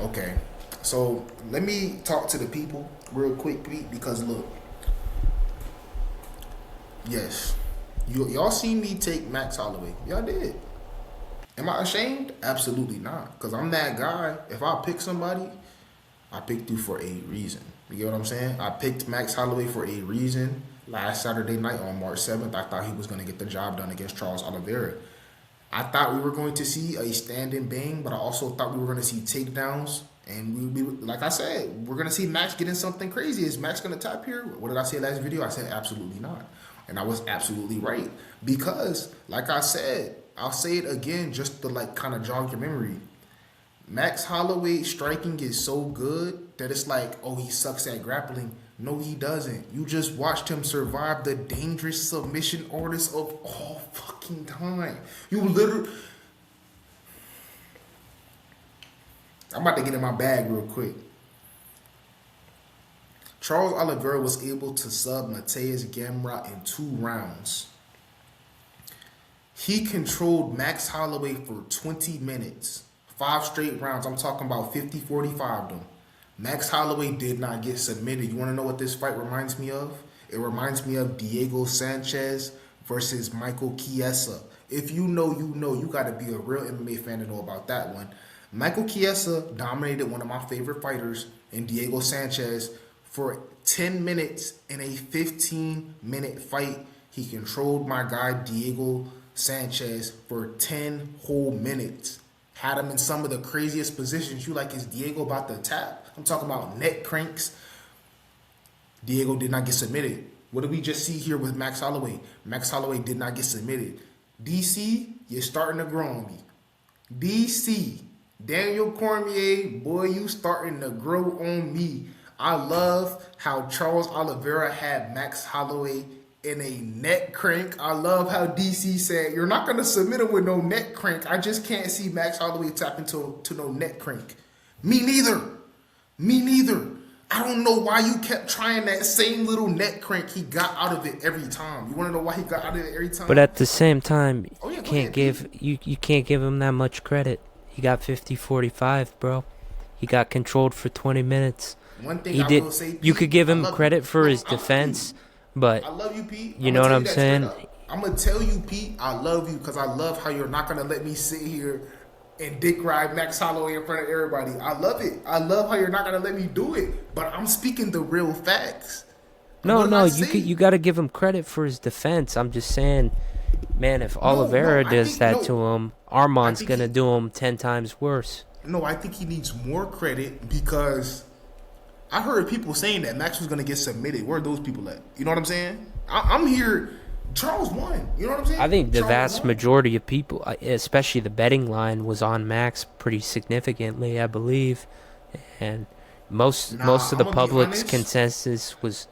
Okay, so let me talk to the people real quick, Pete, because look, yes, y'all seen me take Max Holloway. Y'all did. Am I ashamed? Absolutely not, because I'm that guy. If I pick somebody, I picked you for a reason. You get what I'm saying? I picked Max Holloway for a reason. Last Saturday night on March 7th, I thought he was going to get the job done against Charles Oliveira. I thought we were going to see a stand and bang, but I also thought we were going to see takedowns. And we like I said, we're going to see Max getting something crazy. Is Max going to tap here? What did I say last video? I said absolutely not. And I was absolutely right. Because, like I said, I'll say it again just to like kind of jog your memory. Max Holloway striking is so good that it's like, oh, he sucks at grappling. No, he doesn't. You just watched him survive the dangerous submission artist of all fucking time. You literally. I'm about to get in my bag real quick. Charles Oliveira was able to sub Mateus Gamrot in 2 rounds. He controlled Max Holloway for 20 minutes. 5 straight rounds. I'm talking about 50-45 them. Max Holloway did not get submitted. You want to know what this fight reminds me of? It reminds me of Diego Sanchez versus Michael Chiesa. If you know, you know. You got to be a real MMA fan to know about that one. Michael Chiesa dominated one of my favorite fighters in Diego Sanchez for 10 minutes in a 15-minute fight. He controlled my guy Diego Sanchez for 10 whole minutes. Had him in some of the craziest positions. You like, is Diego about to tap? I'm talking about neck cranks. Diego did not get submitted. What did we just see here with Max Holloway? Max Holloway did not get submitted. DC, you're starting to grow on me. DC, Daniel Cormier, boy, you starting to grow on me. I love how Charles Oliveira had Max Holloway in a neck crank. I love how DC said, you're not going to submit him with no neck crank. I just can't see Max Holloway tap into no neck crank. Me neither. Me neither. I don't know why you kept trying that same little neck crank. He got out of it every time. You want to know why he got out of it every time? But at the same time, you can't give him that much credit. He got 50-45, bro. He got controlled for 20 minutes. One thing he I did. will say, Pete, you could give him credit for his defense, but I love you, Pete. You know what I'm saying? I'm gonna tell you, Pete. I love you because I love how you're not gonna let me sit here and dick ride Max Holloway in front of everybody. I love it. I love how you're not gonna let me do it. But I'm speaking the real facts. No, you got to give him credit for his defense. I'm just saying, man, if Oliveira does that to him, Arman's gonna do him 10 times worse. No, I think he needs more credit because I heard people saying that Max was going to get submitted. Where are those people at? You know what I'm saying? I'm here. Charles won. You know what I'm saying? I think the vast majority of people, especially the betting line, was on Max pretty significantly, I believe. And most of the public's consensus was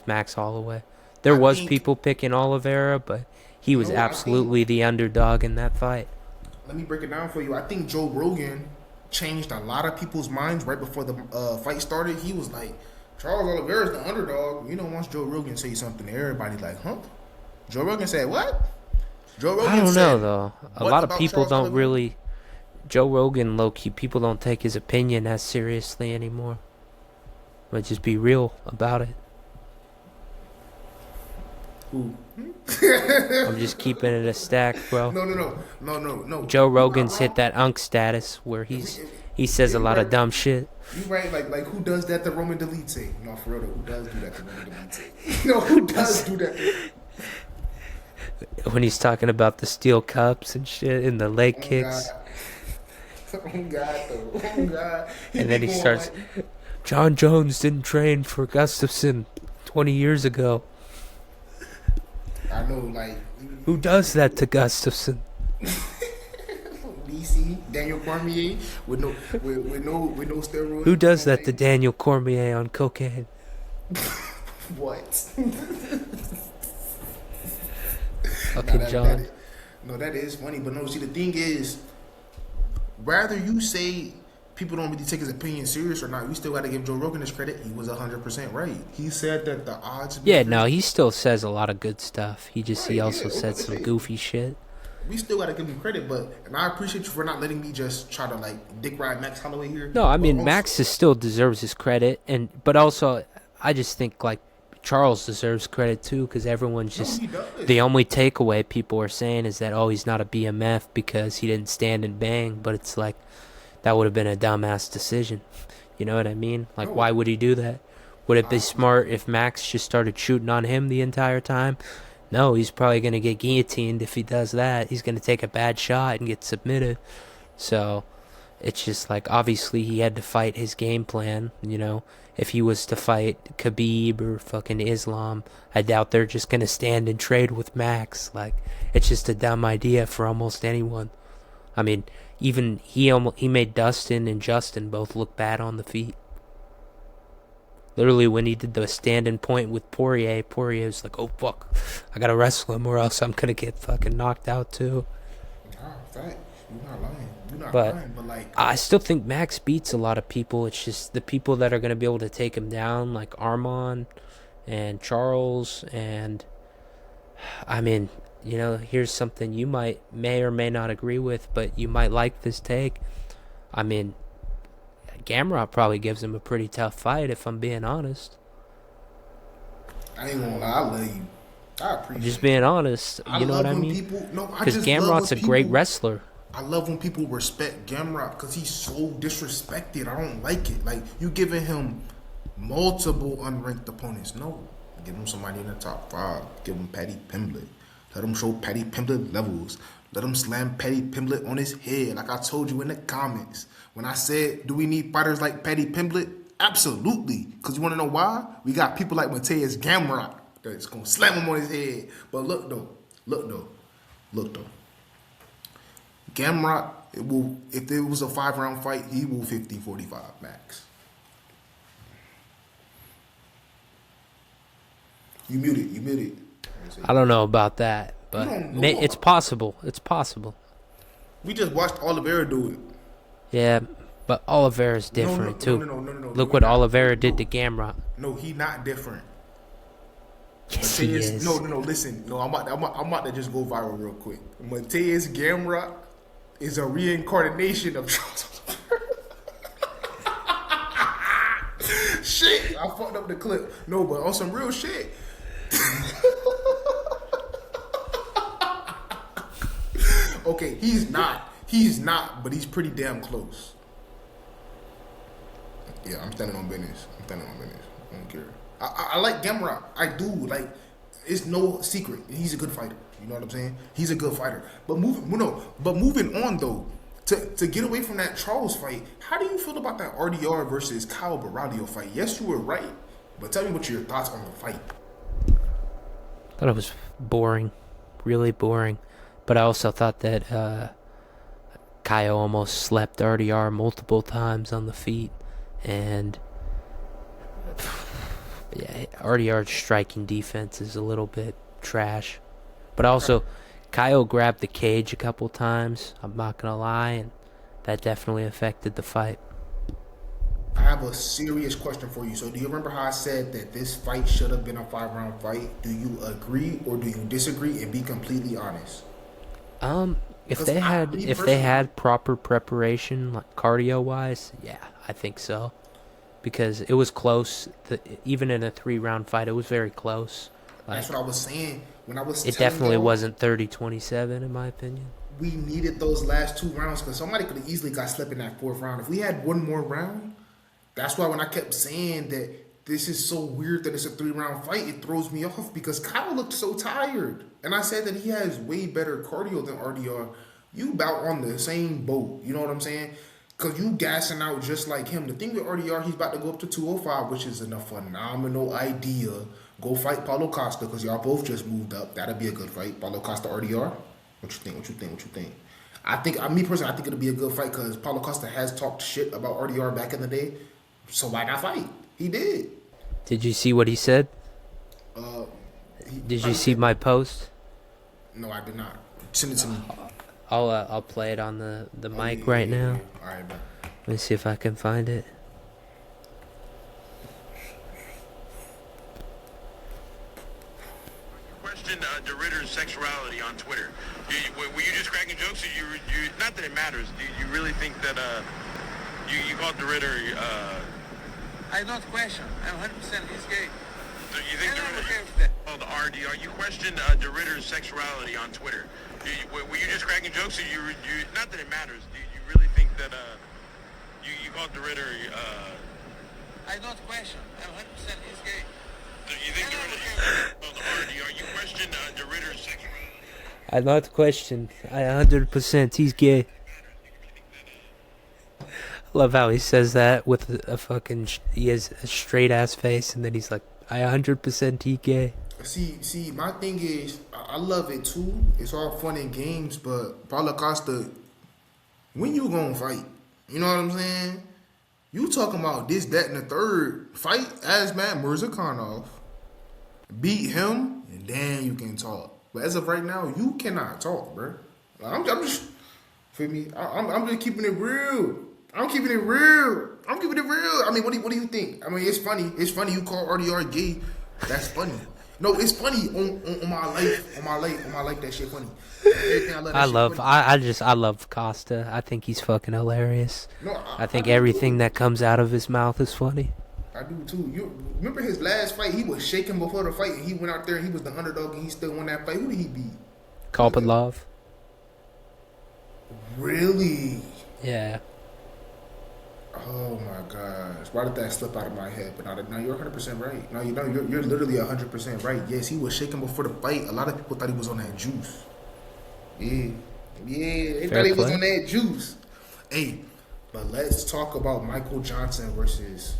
Max Holloway. There was people picking Oliveira, but he was absolutely the underdog in that fight. Let me break it down for you. I think Joe Rogan changed a lot of people's minds right before the fight started. He was like, Charles Oliveira's the underdog. You know, once Joe Rogan say something, everybody like, huh? Joe Rogan said what? Joe Rogan I don't said, know, though. A lot of people don't really... Joe Rogan, low-key, people don't take his opinion as seriously anymore. But just be real about it. Who? I'm just keeping it a stack, bro. No. Joe Rogan's hit that unk status where he says a lot of dumb shit. You right, like who does that to Roman Delete? No, for real, who does do that to Roman Delete? No, who does do that? When he's talking about the steel cups and shit and the leg kicks. God. Oh God, though. Oh God. And then he starts, John Jones didn't train for Gustafsson 20 years ago. I know, like... Who does that to Gustafsson? DC, Daniel Cormier, with no steroids. Who does that to Daniel Cormier on cocaine? What? Fucking John. That is funny, but no, see, the thing is, rather you say people don't really take his opinion serious or not, we still got to give Joe Rogan his credit. He was 100% right. He said that the odds... Yeah, no, he still says a lot of good stuff. He also said some goofy shit. We still got to give him credit, and I appreciate you for not letting me just try to, like, dick ride Max Holloway here. No, I mean, Max still deserves his credit, but also, I just think, like, Charles deserves credit, too, because everyone's just... the only takeaway people are saying is that, he's not a BMF because he didn't stand and bang, but it's like... That would have been a dumbass decision. You know what I mean? Like, why would he do that? Would it be smart if Max just started shooting on him the entire time? No, he's probably going to get guillotined if he does that. He's going to take a bad shot and get submitted. So, it's just like, obviously, he had to fight his game plan, you know? If he was to fight Khabib or fucking Islam, I doubt they're just going to stand and trade with Max. Like, it's just a dumb idea for almost anyone. I mean... Even he made Dustin and Justin both look bad on the feet. Literally, when he did the stand-in point with Poirier, Poirier was like, "Oh fuck, I gotta wrestle him, or else I'm gonna get fucking knocked out too." Nah, fact. You're not lying. You're not But lying. But like, I still think Max beats a lot of people. It's just the people that are gonna be able to take him down, like Armand and Charles, and I mean, here's something you may or may not agree with, but you might like this take. I mean, Gamrot probably gives him a pretty tough fight, if I'm being honest. I ain't gonna lie, I love you. I appreciate I'm just being honest. You know what I mean? Because Gamrot's a great wrestler. I love when people respect Gamrot because he's so disrespected. I don't like it. Like, you giving him multiple unranked opponents. No. Give him somebody in the top 5. Give him Paddy Pimblett. Let him show Paddy Pimblett levels. Let him slam Paddy Pimblett on his head, like I told you in the comments. When I said, do we need fighters like Paddy Pimblett? Absolutely. Because you want to know why? We got people like Mateus Gamrot that's going to slam him on his head. But look though. Gamrot, if it was a 5-round fight, he will 50-45 max. You muted. I don't know about that, but it's possible. It's possible. We just watched Oliveira do it. Yeah, but Oliveira's different too. No. Look what Oliveira did to Gamrot. No, he not different. Yes, he is. No. Listen, no. I'm about to just go viral real quick. Mateus Gamrot is a reincarnation of Charles. Shit, I fucked up the clip. No, but on some real shit. Okay, he's not, but he's pretty damn close. Yeah, I'm standing on business. I don't care. I like Gamrot. I do. Like, it's no secret. He's a good fighter. You know what I'm saying? He's a good fighter. But moving on though, to get away from that Charles fight, how do you feel about that RDR versus Kyle Barradio fight? Yes, you were right, but tell me what your thoughts on the fight. I thought it was boring, really boring. But I also thought that Kyle almost slept RDR multiple times on the feet, and yeah, RDR's striking defense is a little bit trash. But also, Kyle grabbed the cage a couple times, I'm not gonna lie, and that definitely affected the fight. I have a serious question for you. So do you remember how I said that this fight should have been a 5-round fight? Do you agree or do you disagree, and be completely honest? If they had proper preparation, like cardio wise, yeah, I think so. Because it was close. Even in a 3-round fight, it was very close. Like, that's what I was saying. When I was it definitely wasn't 30-27 in my opinion. We needed those last 2 rounds because somebody could have easily got slept in that 4th round. If we had one more round, that's why when I kept saying that this is so weird that it's a 3-round fight, it throws me off because Kyle looked so tired. And I said that he has way better cardio than RDR. You about on the same boat. You know what I'm saying? Because you gassing out just like him. The thing with RDR, he's about to go up to 205, which is a phenomenal idea. Go fight Paulo Costa because y'all both just moved up. That'll be a good fight. Paulo Costa, RDR. What you think? I think, me personally, I think it'll be a good fight because Paulo Costa has talked shit about RDR back in the day. So why not fight? He did. Did you see what he said? Did you see my post? No, I did not. Send it to me. I'll play it on the mic right now. All right, man. Let me see if I can find it. Questioned DeRitter's sexuality on Twitter. Were you just cracking jokes? Or you not that it matters. Do you really think that you called DeRitter? I don't question. I'm 100% he's gay. Do you think I'm DeRitter? okay with that. Oh, the RDR. You questioned DeRitter's sexuality on Twitter. Were you just cracking jokes? Or you not that it matters. Do you really think that you called DeRitter? I don't question. I'm 100% he's gay. Do you think DeRitter? Oh, the RDR. You questioned DeRitter's sexuality. I not question. I 100% he's gay. Love how he says that with a fucking. He has a straight ass face, and then he's like, "I 100% he gay." See, my thing is, I love it too. It's all fun and games, but Paulo Costa, when you gonna fight? You know what I'm saying? You talking about this, that, and the third fight Asmat Mirzakhanov. Beat him, and then you can talk. But as of right now, you cannot talk, bro. I'm just, for me, I'm just keeping it real. I'm keeping it real. I mean, what do you think? I mean, it's funny. It's funny you call RDR gay. That's funny. No, it's funny on my life. That shit funny. I love Costa. I think he's fucking hilarious. No, I think everything that comes out of his mouth is funny. I do too. You remember his last fight? He was shaking before the fight, and he went out there and he was the underdog, and he still won that fight. Who did he beat? Kopylov. Really? Yeah. Oh my gosh! Why did that slip out of my head? But now you're 100% right. Now you're literally 100% right. Yes, he was shaking before the fight. A lot of people thought he was on that juice. Yeah, they thought he was on that juice. Hey, but let's talk about Michael Johnson versus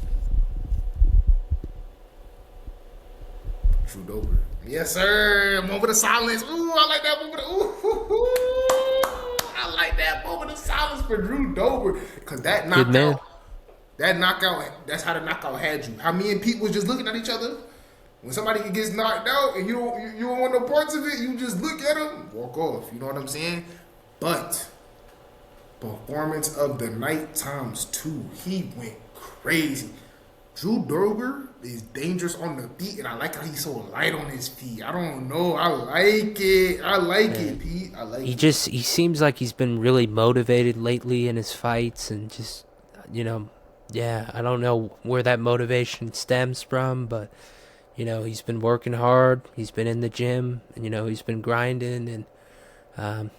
Drew Dober. Yes, sir. Moment of silence. Ooh, I like that moment. I like that moment of silence for Drew Dober because that knockout. That knockout. That's how the knockout had you. How me and Pete was just looking at each other. When somebody gets knocked out and you don't want no parts of it, you just look at them, walk off. You know what I'm saying? But performance of the night times 2. He went crazy. Drew Dober is dangerous on the feet, and I like how he's so light on his feet. I don't know. I like it, Pete. I like it. He seems like he's been really motivated lately in his fights, and just, yeah, I don't know where that motivation stems from, but, he's been working hard. He's been in the gym, and, he's been grinding, and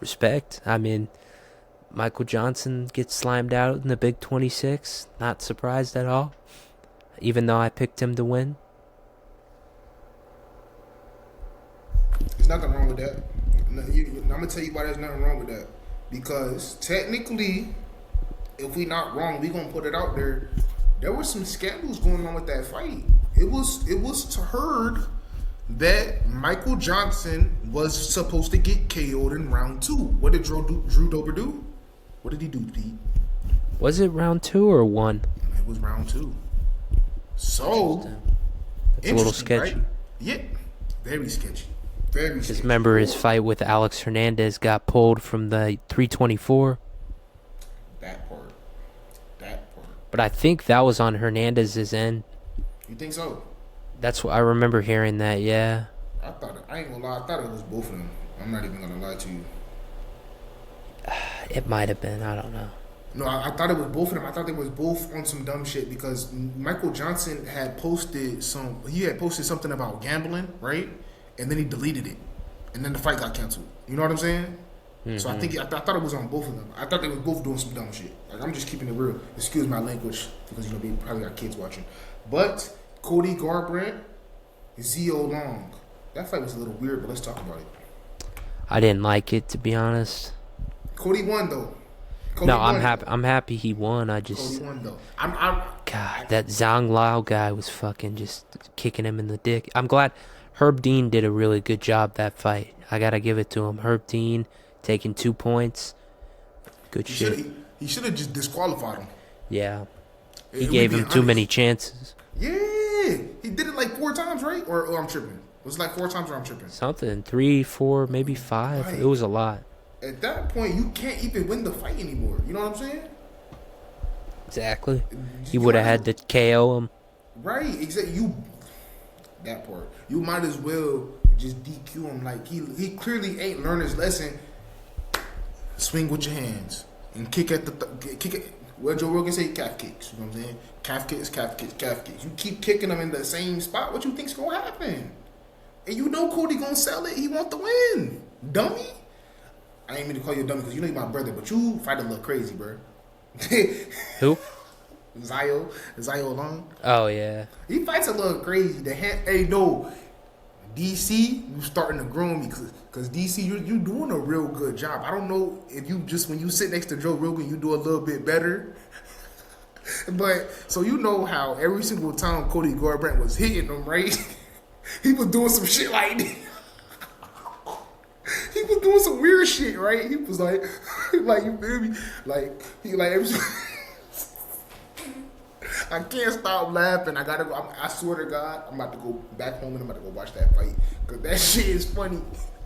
respect. I mean, Michael Johnson gets slammed out in the Big 26. Not surprised at all, even though I picked him to win. There's nothing wrong with that. I'm going to tell you why there's nothing wrong with that. Because technically, if we not wrong, we going to put it out there. There were some scandals going on with that fight. It was heard that Michael Johnson was supposed to get KO'd in round 2. What did Drew Dober do? What did he do, Pete? Was it round 2 or 1? It was round 2. So, it's a little sketchy. Right? Yeah, very sketchy. Very sketchy. Just remember his fight with Alex Hernandez got pulled from the 324. That part. But I think that was on Hernandez's end. You think so? That's what I remember hearing that, yeah. I ain't gonna lie, I thought it was both of them. I'm not even gonna lie to you. It might have been, I don't know. No, I thought it was both of them. I thought they was both on some dumb shit because Michael Johnson had posted something about gambling, right? And then he deleted it. And then the fight got canceled. You know what I'm saying? Mm-hmm. So I thought it was on both of them. I thought they were both doing some dumb shit. Like, I'm just keeping it real. Excuse my language because we probably got kids watching. But Cody Garbrandt, Zio Long. That fight was a little weird, but let's talk about it. I didn't like it, to be honest. Cody won though. I'm happy he won. Cody won though. God, that Zhang Lao guy was fucking just kicking him in the dick. I'm glad Herb Dean did a really good job that fight. I gotta give it to him. Herb Dean taking 2 points. Good shit. He should have just disqualified him. Yeah. He gave him too many chances. Yeah. He did it like 4 times, right? Or I'm tripping. Was it like 4 times or I'm tripping? Something. 3, 4, maybe 5. Right. It was a lot. At that point, you can't even win the fight anymore. You know what I'm saying? Exactly. He would have had to KO him. Right. Exactly. That part. You might as well just DQ him. Like, he clearly ain't learned his lesson. Swing with your hands. And kick at kick it. What Joe Rogan say? Calf kicks. You know what I'm saying? Calf kicks. You keep kicking them in the same spot. What you think's going to happen? And you know Cody going to sell it. He want the win. Dummy. I ain't mean to call you a dummy because you know you're my brother, but you fight a little crazy, bro. Who? Zio Long. Oh, yeah. He fights a little crazy. Hey, no. DC, you starting to grow me because DC, you doing a real good job. I don't know if you just, when you sit next to Joe Rogan, you do a little bit better. But, so you know how every single time Cody Garbrandt was hitting him, right? He was doing some shit like this. He was doing some weird shit, right? He was like you feel me? Like, he like every I can't stop laughing. I gotta go. I swear to God, I'm about to go back home and I'm about to go watch that fight because that shit is funny.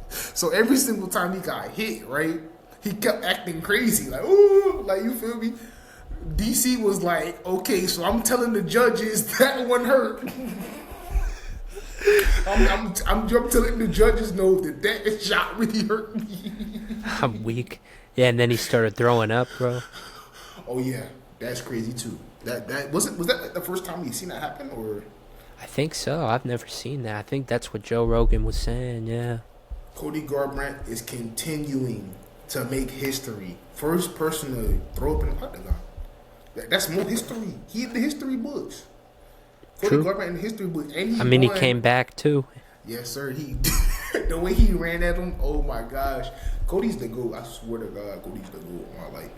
So every single time he got hit, right, he kept acting crazy, like ooh, like you feel me? DC was like, okay, so I'm telling the judges that one hurt. I'm telling the judges no that shot really hurt me. I'm weak. Yeah, and then he started throwing up, bro. Oh yeah, that's crazy too. That was that like the first time you seen that happen, or? I think so. I've never seen that. I think that's what Joe Rogan was saying. Yeah. Cody Garbrandt is continuing to make history. First person to throw up in the octagon. That's more history. He in the history books. Cody Garbrandt in the history books. And he came back too. Yes, sir. He the way he ran at him. Oh my gosh, Cody's the GOAT. I swear to God, Cody's the GOAT in my life.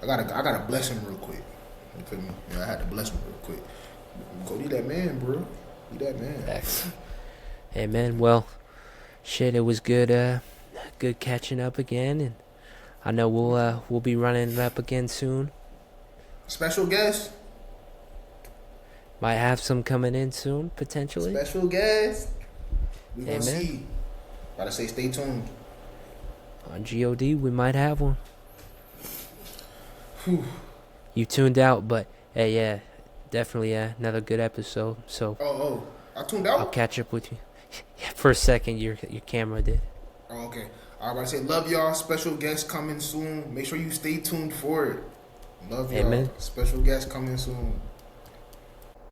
I gotta bless him real quick. You feel me? Yeah, I had to bless him real quick. Cody, that man, bro. He that man. Thanks. Hey man, well, shit, it was good. Good catching up again, and I know we'll be running it up again soon. Special guest. Might have some coming in soon, potentially. Special guest. We gonna Amen. see. Gotta say, stay tuned. On God, we might have one. Whew. You tuned out, but hey, yeah, definitely another good episode. So I tuned out. I'll catch up with you. Yeah, for a second, your camera did. Oh, okay. I was about to say, love y'all. Special guest coming soon. Make sure you stay tuned for it. Love y'all. Amen. Special guest coming soon.